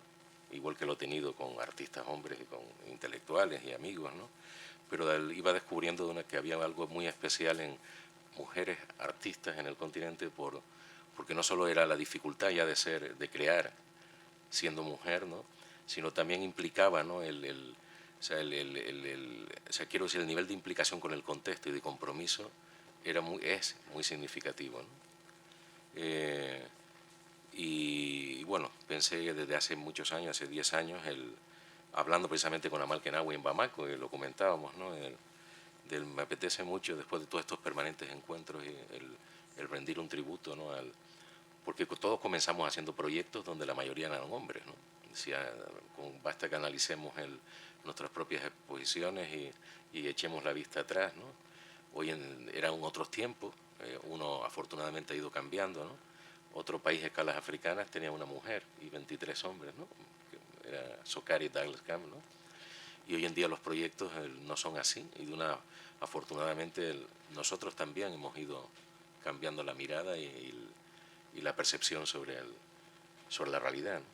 igual que lo he tenido con artistas hombres y con intelectuales y amigos, ¿no? Pero iba descubriendo que había algo muy especial en mujeres artistas en el continente porque no solo era la dificultad ya de crear siendo mujer, ¿no?, sino también implicaba, ¿no?, quiero decir, el nivel de implicación con el contexto y de compromiso es muy significativo, ¿no? Y bueno, pensé que desde hace muchos años, hace 10 años, hablando precisamente con Amal Kenawi en Bamako, y lo comentábamos, ¿no? Me apetece mucho, después de todos estos permanentes encuentros, el rendir un tributo, ¿no? Porque todos comenzamos haciendo proyectos donde la mayoría eran hombres, ¿no? Decía, basta que analicemos nuestras propias exposiciones y echemos la vista atrás, ¿no? Eran otros tiempos, uno afortunadamente ha ido cambiando, ¿no? Otro país de escalas africanas tenía una mujer y 23 hombres, ¿no? Que era Sokari Douglas Camp, ¿no? Y hoy en día los proyectos no son así, y afortunadamente nosotros también hemos ido cambiando la mirada y la percepción sobre la realidad, ¿no?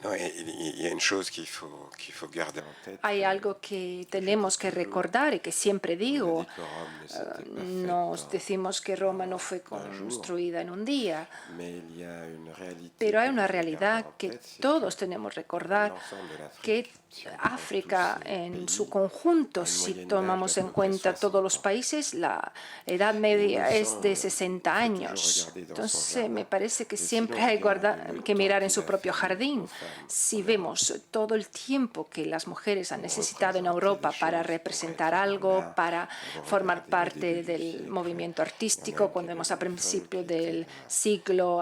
No, il y a une chose qu'il faut garder en tête. Hay algo que tenemos que recordar y que siempre digo. Nos decimos que Roma no fue construida en un día, pero hay una realidad que todos tenemos que recordar, que África en su conjunto, si tomamos en cuenta todos los países, la edad media es de 60 años. Entonces me parece que siempre hay que mirar en su propio jardín. Si vemos todo el tiempo que las mujeres han necesitado en Europa para representar algo, para formar parte del movimiento artístico, cuando vemos a principios del siglo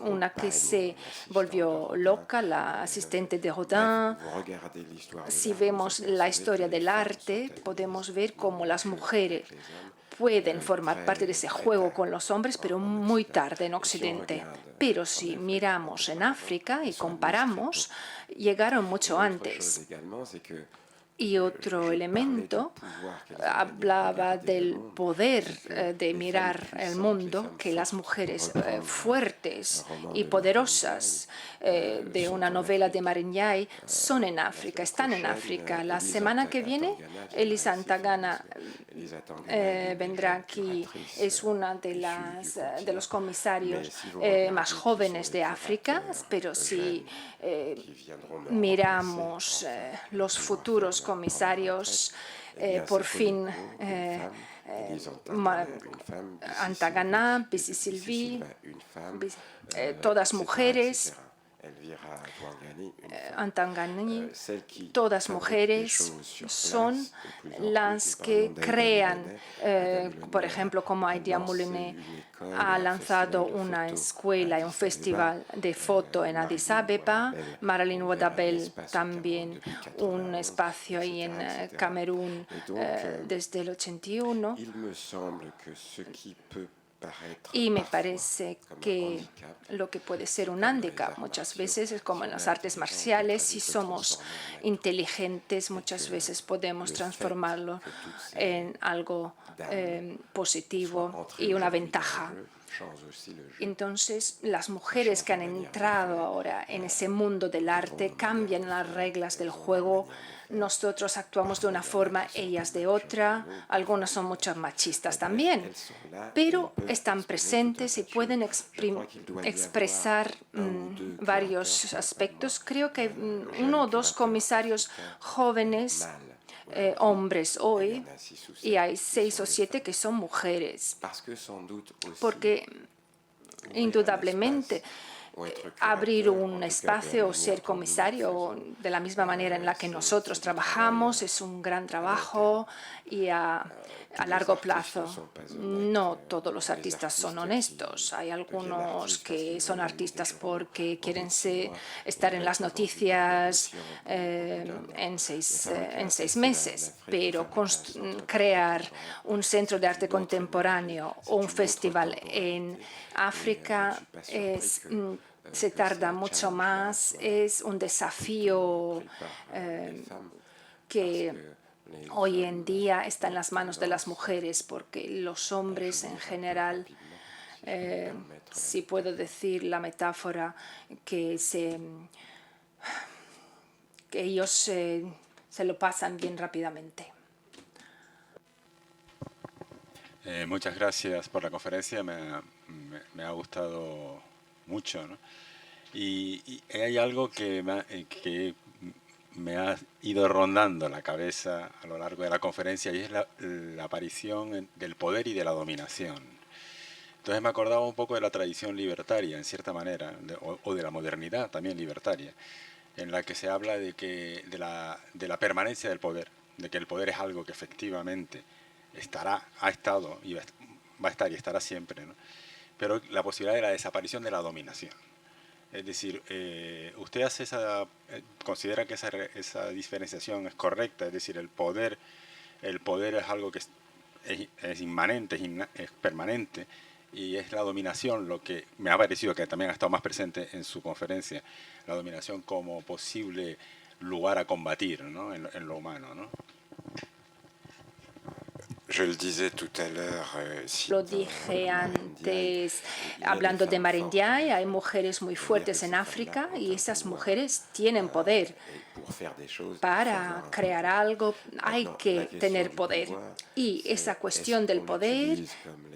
una que se volvió loca, la asistente de Rodin. Si vemos la historia del arte, podemos ver cómo las mujeres pueden formar parte de ese juego con los hombres, pero muy tarde en Occidente. Pero si miramos en África y comparamos, llegaron mucho antes. Y otro elemento hablaba del poder de mirar el mundo, que las mujeres fuertes y poderosas de una novela de Mariñay son en África, están en África. La semana que viene, Elisa Ntaganda vendrá aquí. Es una de los comisarios más jóvenes de África, pero si miramos los futuros comisarios, por fin Ntaganda, Bissi Sylvie, todas mujeres, Ntaganda, todas mujeres son las que crean, por ejemplo, como Aidia Moulinet ha lanzado una escuela y un festival de foto en Addis Abeba, Marilyn Wodabel también un espacio ahí en Camerún desde el 81. Y me parece que lo que puede ser un hándicap muchas veces es como en las artes marciales, si somos inteligentes muchas veces podemos transformarlo en algo positivo y una ventaja. Entonces, las mujeres que han entrado ahora en ese mundo del arte cambian las reglas del juego. Nosotros actuamos de una forma, ellas de otra. Algunas son mucho machistas también, pero están presentes y pueden expresar varios aspectos. Creo que hay uno o dos comisarios jóvenes hombres hoy y hay 6 o 7 que son mujeres, porque indudablemente abrir un espacio o ser comisario de la misma manera en la que nosotros trabajamos es un gran trabajo y a largo plazo. No todos los artistas son honestos. Hay algunos que son artistas porque quieren estar en las noticias en seis meses, pero crear un centro de arte contemporáneo o un festival en África se tarda mucho más, es un desafío que hoy en día está en las manos de las mujeres, porque los hombres en general, si puedo decir la metáfora, que ellos se lo pasan bien rápidamente. Muchas gracias por la conferencia, me ha gustado mucho, ¿no? Y hay algo que me ha ido rondando la cabeza a lo largo de la conferencia, y es la aparición del poder y de la dominación. Entonces me acordaba un poco de la tradición libertaria, en cierta manera, o de la modernidad también libertaria, en la que se habla de la permanencia del poder, de que el poder es algo que efectivamente ha estado y va a estar y estará siempre, ¿no? Pero la posibilidad de la desaparición de la dominación. Es decir, usted considera que esa diferenciación es correcta, es decir, el poder es algo que es inmanente, es permanente, y es la dominación lo que me ha parecido que también ha estado más presente en su conferencia, la dominación como posible lugar a combatir, ¿no? en lo humano, ¿no? Je le disais tout à l'heure, Lo dije antes, hablando de Marindiay, hay mujeres muy fuertes en África y esas mujeres tienen poder. Para crear algo hay que tener poder. Y esa cuestión del poder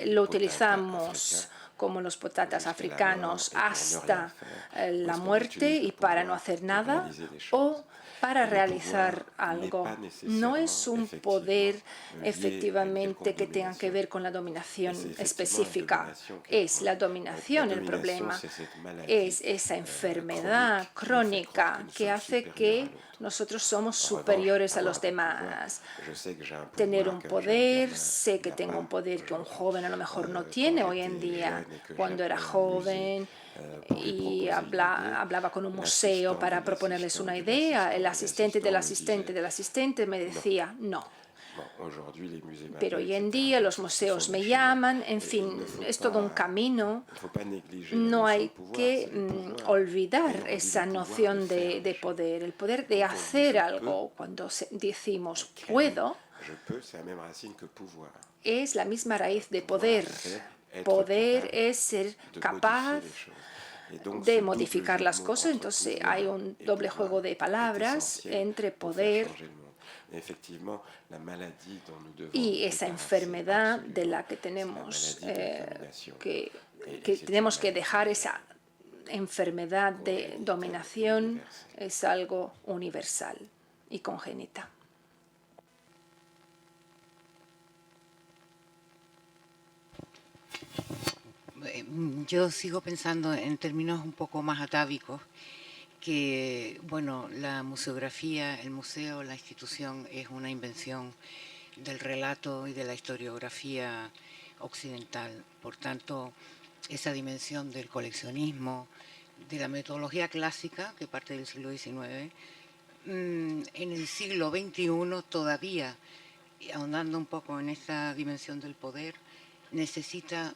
lo utilizamos como los potatas africanos hasta la muerte y para no hacer nada, o para realizar algo. No es un poder efectivamente que tenga que ver con la dominación específica. Es la dominación el problema. Es esa enfermedad crónica que hace que nosotros somos superiores a los demás. Tener un poder, sé que tengo un poder que un joven a lo mejor no tiene hoy en día. Cuando era joven y hablaba con un museo para proponerles una idea, el asistente del asistente del asistente me decía no. Pero hoy en día los museos me llaman, en fin, es todo un camino. No hay que olvidar esa noción de poder, el poder de hacer algo. Cuando decimos puedo, es la misma raíz de poder. Poder es ser capaz de modificar las cosas, entonces hay un doble juego de palabras entre poder y esa enfermedad de la que tenemos que dejar. Esa enfermedad de dominación es algo universal y congénita. Yo sigo pensando en términos un poco más atávicos que, bueno, la museografía, el museo, la institución es una invención del relato y de la historiografía occidental. Por tanto, esa dimensión del coleccionismo, de la metodología clásica, que parte del siglo XIX, en el siglo XXI todavía, ahondando un poco en esta dimensión del poder, necesita,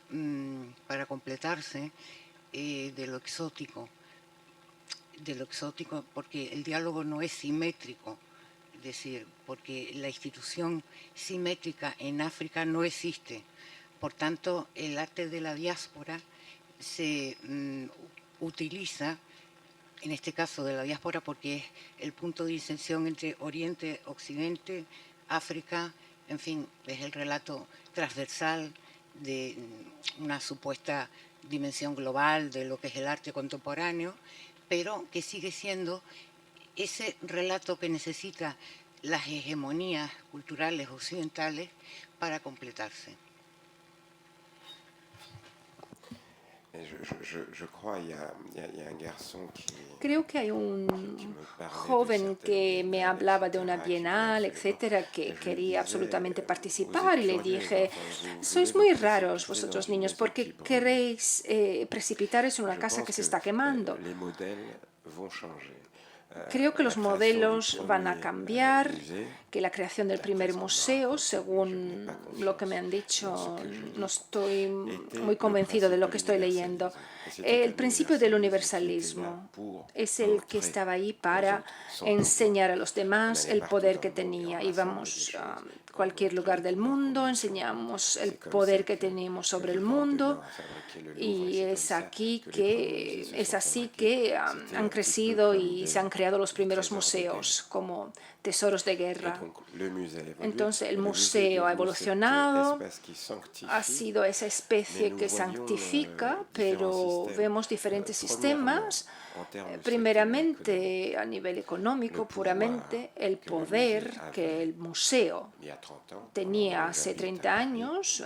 para completarse, de lo exótico, porque el diálogo no es simétrico, es decir, porque la institución simétrica en África no existe. Por tanto, el arte de la diáspora se utiliza, en este caso de la diáspora, porque es el punto de disensión entre Oriente, Occidente, África, en fin, es el relato transversal de una supuesta dimensión global de lo que es el arte contemporáneo, pero que sigue siendo ese relato que necesita las hegemonías culturales occidentales para completarse. Creo que hay un joven que me hablaba de una bienal, etcétera, que quería absolutamente participar, y le dije: sois muy raros vosotros niños, porque queréis precipitaros en una casa que se está quemando. Creo que los modelos van a cambiar, que la creación del primer museo, según lo que me han dicho, no estoy muy convencido de lo que estoy leyendo. El principio del universalismo es el que estaba ahí para enseñar a los demás el poder que tenía. Íbamos a cualquier lugar del mundo, enseñamos el poder que tenemos sobre el mundo, y es así que han crecido y se han creado los primeros museos como tesoros de guerra. Entonces el museo ha evolucionado, ha sido esa especie que santifica, pero vemos diferentes sistemas. Primeramente, a nivel económico, puramente, el poder que el museo tenía hace 30 años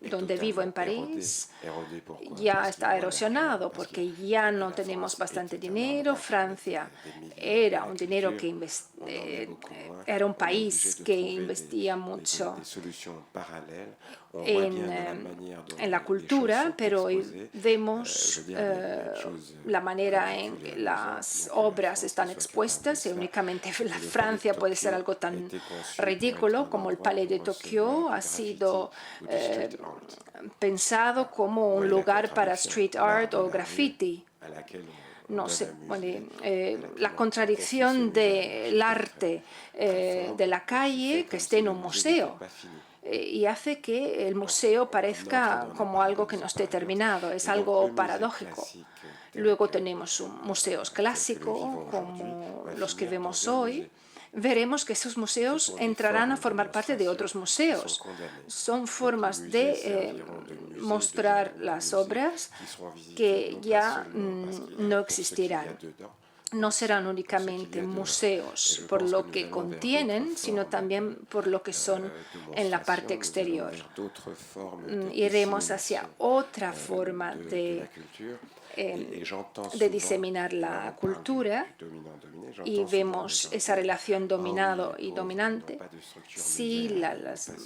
donde vivo en París ya está erosionado porque ya no tenemos bastante dinero. Francia era un dinero que era un país que investia mucho en la cultura, pero hoy vemos la manera en que las obras están expuestas y únicamente Francia puede ser algo tan ridículo como el Palais de Tokio ha sido pensado como un lugar para street art o graffiti. No sé, la contradicción del arte de la calle que esté en un museo y hace que el museo parezca como algo que no esté terminado. Es algo paradójico. Luego tenemos museos clásicos como los que vemos hoy. Veremos que esos museos entrarán a formar parte de otros museos. Son formas de mostrar las obras que ya no existirán. No serán únicamente museos por lo que contienen, sino también por lo que son en la parte exterior. Iremos hacia otra forma de diseminar la cultura y vemos esa relación dominado y dominante. Si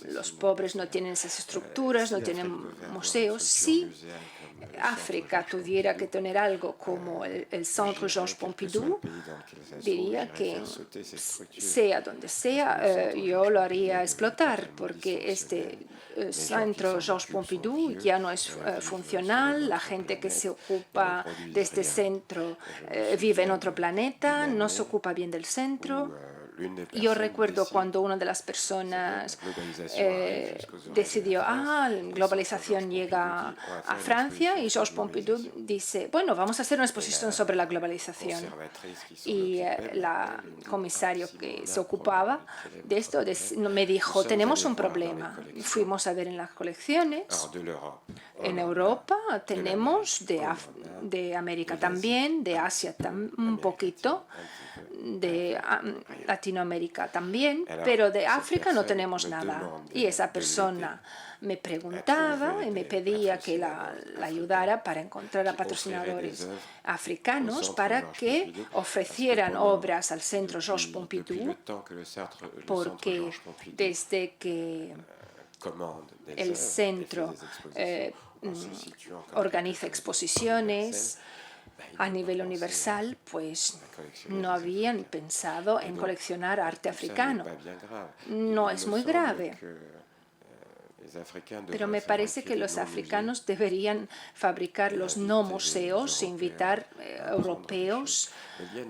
los pobres no tienen esas estructuras, no tienen museos, si África tuviera que tener algo como el Centre Georges Pompidou, diría que sea donde sea, yo lo haría explotar, porque este Centre Georges Pompidou ya no es funcional, la gente que se ocupa de este centro vive en otro planeta, no se ocupa bien del centro. Yo recuerdo cuando una de las personas decidió, la globalización llega a Francia y Georges Pompidou dice, bueno, vamos a hacer una exposición sobre la globalización. Y la comisario que se ocupaba de esto me dijo, tenemos un problema. Fuimos a ver en las colecciones. En Europa tenemos, de América también, de Asia un poquito, de Latinoamérica también, pero de África no tenemos nada. Y esa persona me preguntaba y me pedía que la ayudara para encontrar a patrocinadores africanos para que ofrecieran obras al Centro Georges Pompidou, porque desde que el centro organiza exposiciones a nivel universal, pues no habían pensado en coleccionar arte africano. No es muy grave, pero me parece que los africanos deberían fabricar los no museos, invitar europeos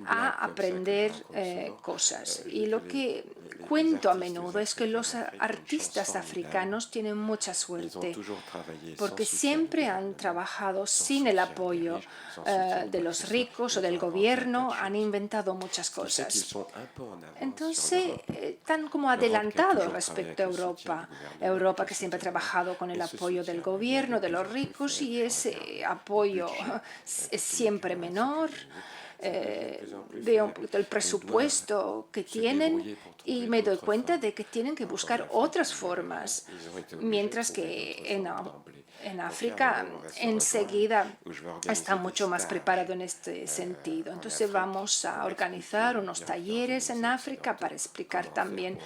a aprender cosas. Y lo que cuento a menudo es que los artistas africanos tienen mucha suerte, porque siempre han trabajado sin el apoyo de los ricos o del gobierno, han inventado muchas cosas. Entonces, están como adelantados respecto a Europa. Europa que siempre ha trabajado con el apoyo del gobierno, de los ricos, y ese apoyo es siempre menor. Veo un poquito el presupuesto que tienen y me doy cuenta de que tienen que buscar otras formas, mientras que en África enseguida está mucho más preparado en este sentido. Entonces vamos a organizar unos talleres en África para explicar también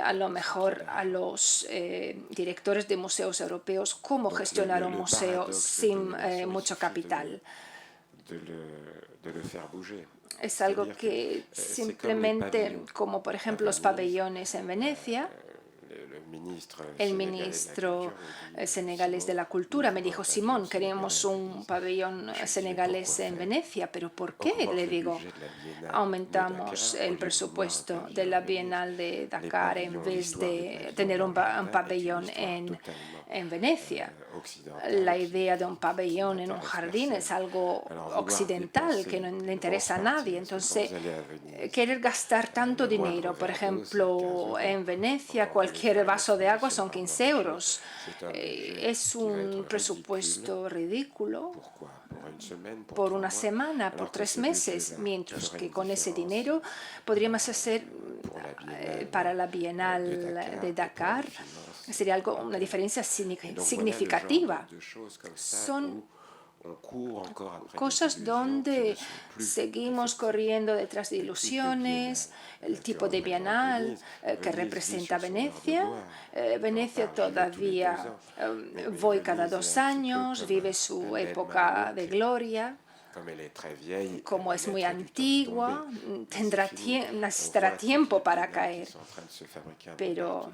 a lo mejor a los directores de museos europeos cómo gestionar un museo sin mucho capital. Es algo que simplemente, como por ejemplo los pabellones en Venecia, el ministro senegalés de la Cultura me dijo, Simón, queremos un pabellón senegalés en Venecia, pero ¿por qué? Le digo, aumentamos el presupuesto de la Bienal de Dakar en vez de tener un pabellón en Venecia. La idea de un pabellón en un jardín es algo occidental que no le interesa a nadie. Entonces, querer gastar tanto dinero, por ejemplo, en Venecia, cualquier vaso de agua son 15 euros. Es un presupuesto ridículo por una semana, por 3 meses, mientras que con ese dinero podríamos hacer para la Bienal de Dakar sería una diferencia significativa. Son cosas donde seguimos corriendo detrás de ilusiones, el tipo de bienal que representa Venecia. Venecia todavía voy cada 2 años, vive su época de gloria. Como es muy antigua, necesitará tiempo para caer. Pero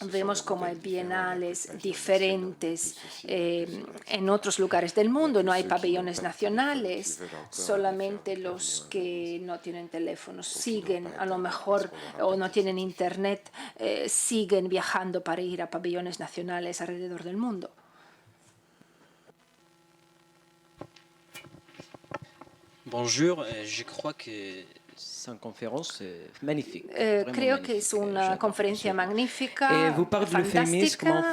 vemos como hay bienales diferentes en otros lugares del mundo. No hay pabellones nacionales, solamente los que no tienen teléfonos siguen, a lo mejor, o no tienen internet, siguen viajando para ir a pabellones nacionales alrededor del mundo. Bonjour, je crois que c'est une conférence magnifique. Creo que es una conferencia magnífica, fantástica.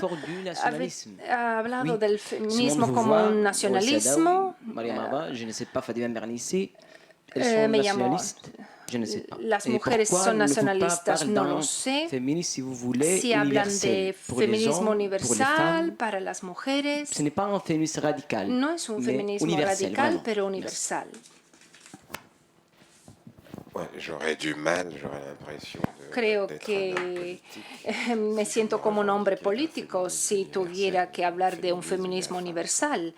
Ha hablado del feminismo como un nacionalismo. Me llamo. Las mujeres son nacionalistas, no lo sé. Si hablan de feminismo universal para las mujeres, no es un feminismo radical, pero universal. Creo que me siento como un hombre político si tuviera que hablar de un feminismo universal.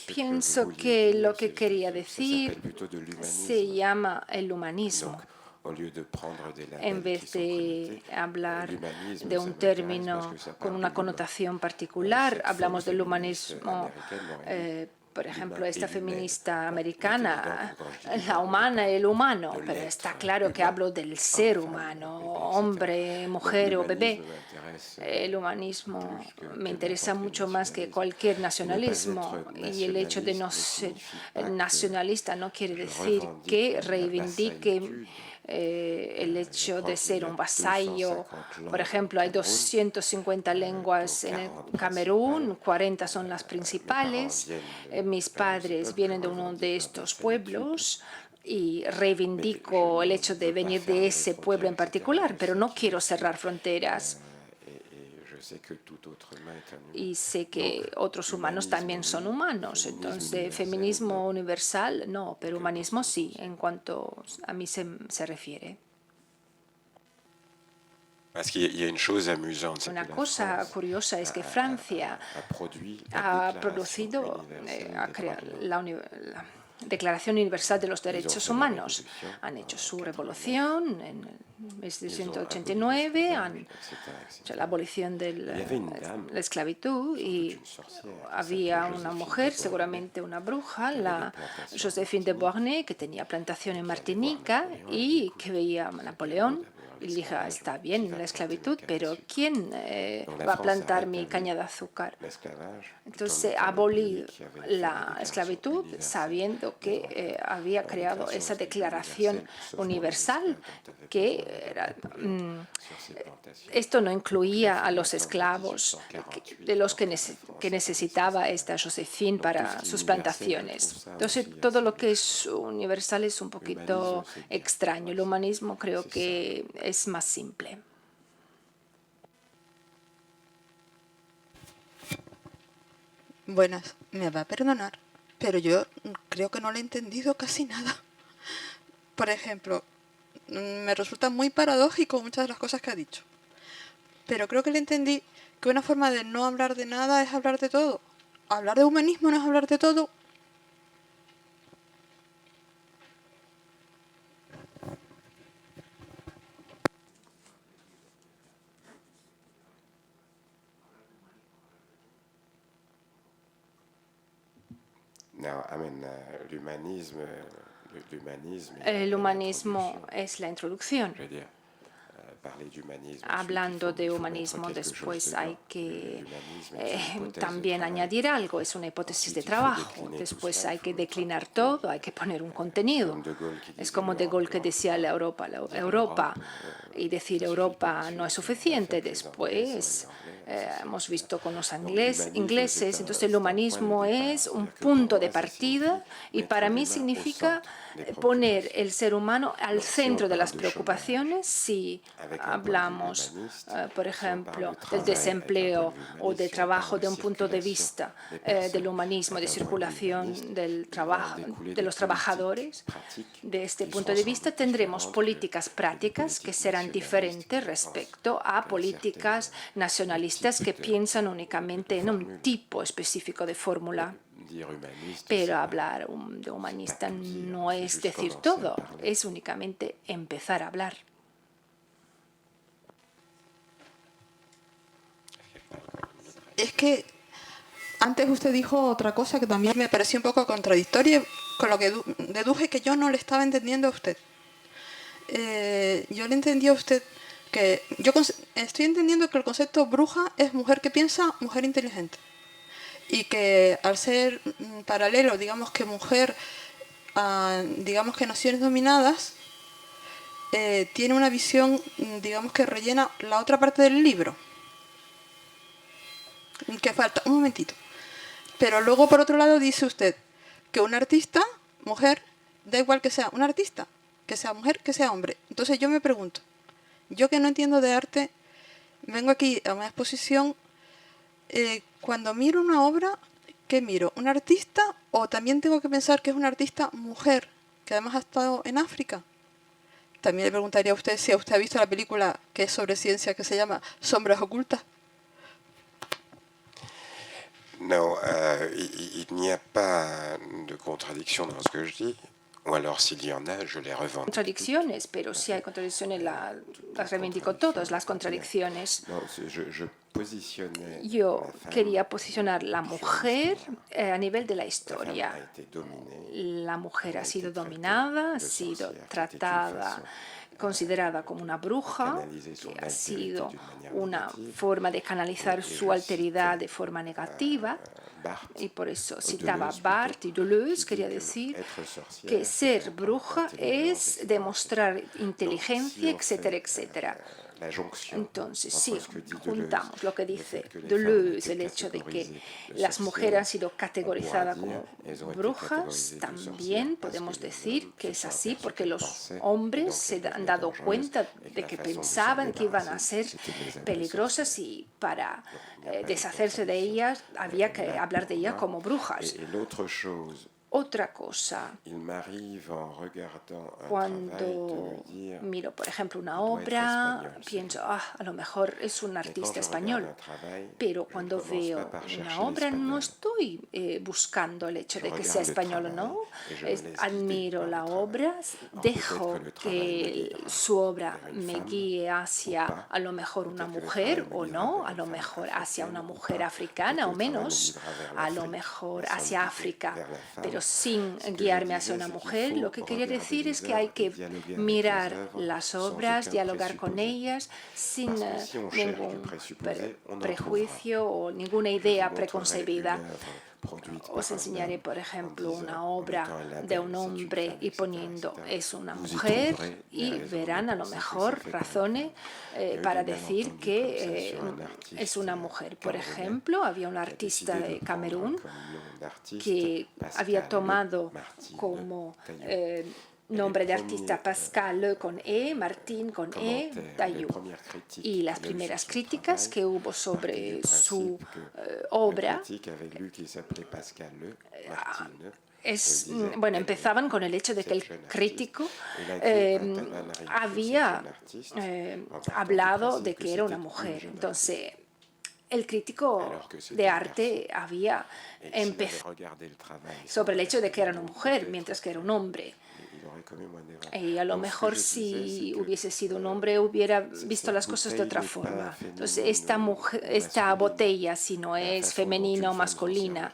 Pienso que lo que quería decir se llama el humanismo. En vez de hablar de un término con una connotación particular, hablamos del humanismo. Por ejemplo, esta feminista americana, la humana y el humano, pero está claro que hablo del ser humano, hombre, mujer o bebé. El humanismo me interesa mucho más que cualquier nacionalismo, y el hecho de no ser nacionalista no quiere decir que reivindique el hecho de ser un vasallo. Por ejemplo, hay 250 lenguas en el Camerún, 40 son las principales. Mis padres vienen de uno de estos pueblos y reivindico el hecho de venir de ese pueblo en particular, pero no quiero cerrar fronteras. Y sé que otros humanos también son humanos. Entonces, feminismo universal, no, pero humanismo sí, en cuanto a mí se refiere. Una cosa curiosa es que Francia ha producido, ha creado la Declaración Universal de los Derechos Humanos. Han hecho su revolución en 1789, han hecho la abolición de la esclavitud, y había una mujer, seguramente una bruja, la Joséphine de Beauharnais, que tenía plantación en Martinica y que veía a Napoleón. Y le dije, está bien la esclavitud, pero ¿quién va a plantar mi caña de azúcar? Entonces, abolí la esclavitud sabiendo que había creado esa declaración universal, que era, esto no incluía a los esclavos, de los que necesitaba esta Joséphine para sus plantaciones. Entonces, todo lo que es universal es un poquito extraño. El humanismo creo que es más simple. Buenas, me va a perdonar, pero yo creo que no le he entendido casi nada. Por ejemplo, me resulta muy paradójico muchas de las cosas que ha dicho, pero creo que le entendí que una forma de no hablar de nada es hablar de todo. Hablar de humanismo no es hablar de todo. El humanismo es la introducción. Hablando de humanismo, después hay que también añadir algo. Es una hipótesis de trabajo. Después hay que declinar todo, hay que poner un contenido. Es como De Gaulle que decía la Europa, y decir Europa no es suficiente. Después hemos visto con los ingleses. Entonces el humanismo es un punto de partida y para mí significa poner el ser humano al centro de las preocupaciones. Si hablamos, por ejemplo, del desempleo o de trabajo de un punto de vista del humanismo, de circulación del trabajo, de los trabajadores, de este punto de vista tendremos políticas prácticas que serán diferentes respecto a políticas nacionalistas que piensan únicamente en un tipo específico de fórmula. Pero hablar de humanista no es decir todo, es únicamente empezar a hablar. Es que antes usted dijo otra cosa que también me pareció un poco contradictoria con lo que deduje que yo no le estaba entendiendo a usted. Yo le entendí a usted que yo estoy entendiendo que el concepto bruja es mujer que piensa, mujer inteligente. Y que al ser paralelo, digamos que mujer, digamos que naciones dominadas, tiene una visión, digamos que rellena la otra parte del libro. Que falta, un momentito. Pero luego, por otro lado, dice usted que un artista, mujer, da igual que sea un artista, que sea mujer, que sea hombre. Entonces yo me pregunto, yo que no entiendo de arte, vengo aquí a una exposición, cuando miro una obra, ¿qué miro? ¿Un artista o también tengo que pensar que es una artista mujer, que además ha estado en África? También le preguntaría a usted si usted ha visto la película que es sobre ciencia que se llama Sombras ocultas. No, il n'y a pas de contradiction dans ce que je dis. O alors, s'il y en a, je les revendique. Contradicciones, pero si hay contradicciones, las reivindico todas las contradicciones. Yo quería posicionar la mujer a nivel de la historia. La mujer ha sido dominada, ha sido tratada, considerada como una bruja, que ha sido una forma de canalizar su alteridad de forma negativa. Y por eso citaba Barthes y Deleuze, quería decir que ser bruja es demostrar inteligencia, etcétera, etcétera. Entonces, si juntamos lo que dice Deleuze, el hecho de que las mujeres han sido categorizadas como brujas, también podemos decir que es así porque los hombres se han dado cuenta de que pensaban que iban a ser peligrosas y para deshacerse de ellas había que hablar de ellas como brujas. Otra cosa, cuando miro, por ejemplo, una obra, pienso, a lo mejor es un artista español, pero cuando veo una obra no estoy buscando el hecho de que sea español o no, admiro la obra, dejo que su obra me guíe hacia a lo mejor una mujer o no, a lo mejor hacia una mujer africana o menos, a lo mejor hacia África, pero sin guiarme hacia una mujer. Lo que quería decir es que hay que mirar las obras, dialogar con ellas sin ningún prejuicio o ninguna idea preconcebida. Os enseñaré, por ejemplo, una obra de un hombre y poniendo es una mujer y verán a lo mejor razones para decir que es una mujer. Por ejemplo, había un artista de Camerún que había tomado como nombre de artista Pascal con E, Martín con E, Daillou. Y las primeras críticas que hubo sobre su obra empezaban con el hecho de que el crítico había hablado de que era una mujer. Entonces, el crítico de arte había empezado sobre el hecho de que era una mujer, mientras que era un hombre. Y a lo mejor si hubiese sido un hombre hubiera visto las cosas de otra forma. Entonces esta botella, si no es femenina o masculina,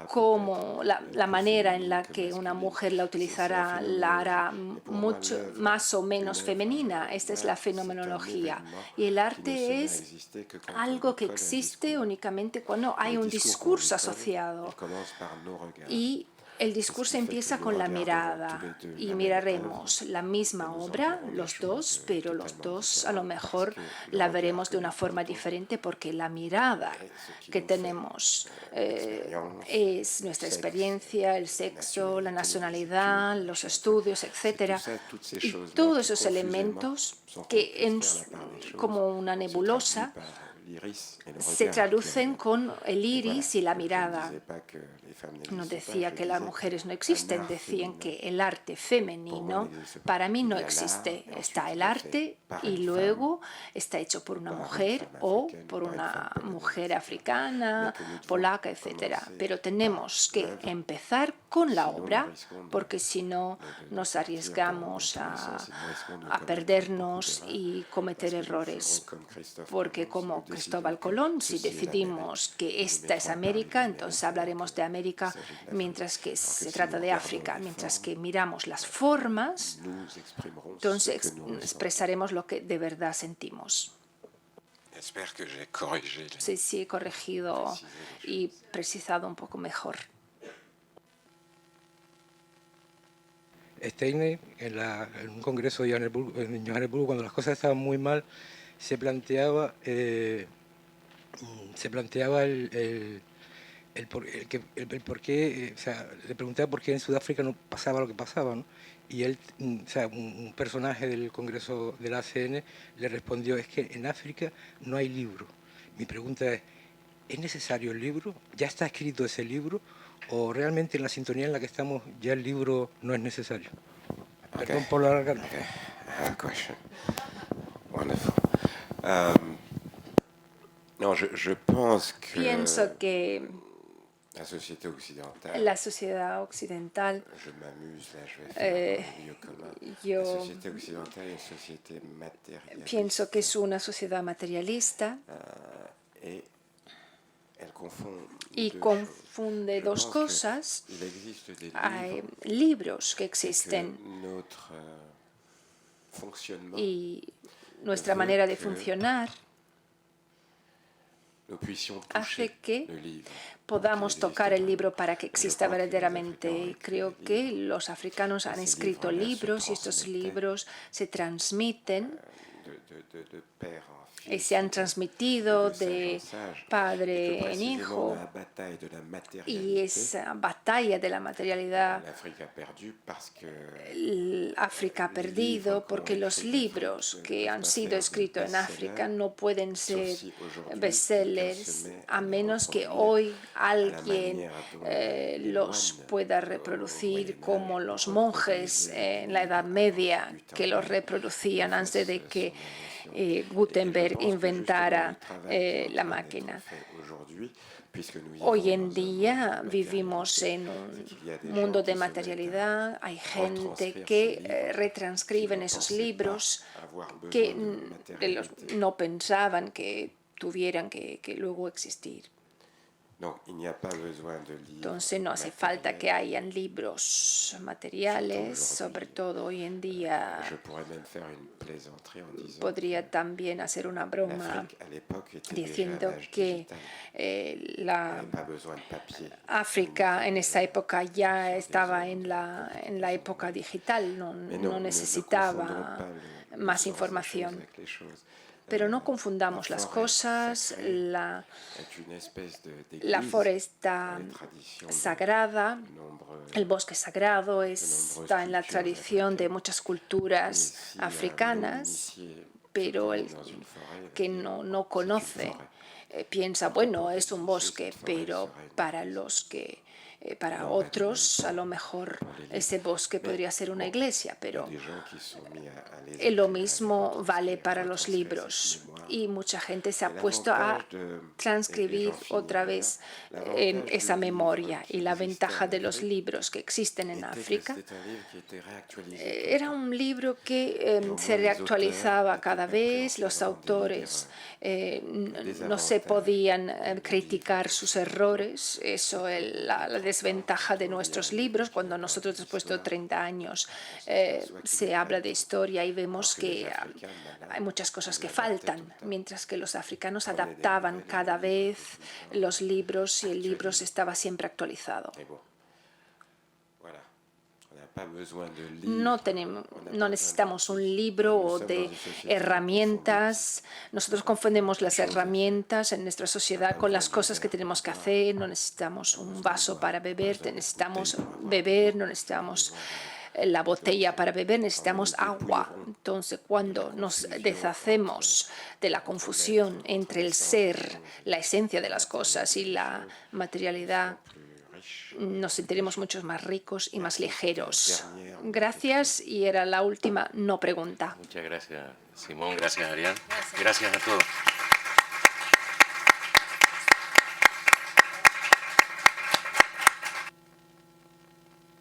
como la manera en la que una mujer la utilizará la hará mucho más o menos femenina. Esta es la fenomenología. Y el arte es algo que existe únicamente cuando hay un discurso asociado. Y El discurso empieza con la mirada y miraremos la misma obra, los dos, pero los dos a lo mejor la veremos de una forma diferente porque la mirada que tenemos es nuestra experiencia, el sexo, la nacionalidad, los estudios, etc. Y todos esos elementos que como una nebulosa se traducen con el iris y la mirada. No decía que las mujeres no existen, decían que el arte femenino para mí no existe. Está el arte y luego está hecho por una mujer o por una mujer africana, polaca, etc. Pero tenemos que empezar con la obra porque si no nos arriesgamos a perdernos y cometer errores. Porque como Cristóbal Colón, si decidimos que esta es América, entonces hablaremos de América, mientras que se trata de África. Mientras que miramos las formas, entonces expresaremos lo que de verdad sentimos. Sí, he corregido y precisado un poco mejor. Steiner, en un congreso de Johannesburgo, cuando las cosas estaban muy mal, se planteaba el por qué, o sea, le preguntaba por qué en Sudáfrica no pasaba lo que pasaba, ¿no? Y él, o sea, un personaje del Congreso de la ACN le respondió, es que en África no hay libro. Mi pregunta ¿es necesario el libro? ¿Ya está escrito ese libro? ¿O realmente en la sintonía en la que estamos ya el libro no es necesario? Okay. Perdón por alargarme. Okay. I have a question. Wonderful. No, Pienso que la sociedad occidental, yo pienso que es una sociedad materialista y confunde dos cosas. Hay libros que existen y nuestra manera de funcionar hace que podamos tocar el libro para que exista verdaderamente. Creo que los africanos han escrito libros y estos libros se transmiten y se han transmitido de padre en hijo, y esa batalla de la materialidad África ha perdido porque los libros que han sido escritos en África no pueden ser bestsellers a menos que hoy alguien los pueda reproducir como los monjes en la Edad Media que los reproducían antes de que Gutenberg inventara la máquina. Hoy en día vivimos en un mundo de materialidad, hay gente que retranscriben esos libros que no pensaban que tuvieran que luego existir. Entonces no hace falta que hayan libros materiales, sobre todo hoy en día. Podría también hacer una broma diciendo que África en esa época ya estaba en la época digital, no necesitaba más información. Pero no confundamos las cosas. La foresta sagrada, el bosque sagrado está en la tradición de muchas culturas africanas, pero el que no conoce piensa, bueno, es un bosque, pero para otros, a lo mejor ese bosque podría ser una iglesia, pero lo mismo vale para los libros. Y mucha gente se ha puesto a transcribir otra vez en esa memoria. Y la ventaja de los libros que existen en África era un libro que se reactualizaba cada vez. Los autores no se podían criticar sus errores. Eso es la desventaja de nuestros libros. Cuando nosotros después de 30 años se habla de historia y vemos que hay muchas cosas que faltan, mientras que los africanos adaptaban cada vez los libros y el libro estaba siempre actualizado. No necesitamos un libro o de herramientas. Nosotros confundimos las herramientas en nuestra sociedad con las cosas que tenemos que hacer. No necesitamos un vaso para beber, necesitamos beber, no necesitamos la botella para beber, necesitamos agua. Entonces, cuando nos deshacemos de la confusión entre el ser, la esencia de las cosas y la materialidad, nos sentiremos mucho más ricos y más ligeros. Gracias, y era la última no pregunta. Muchas gracias, Simón. Gracias, Ariane. Gracias a todos.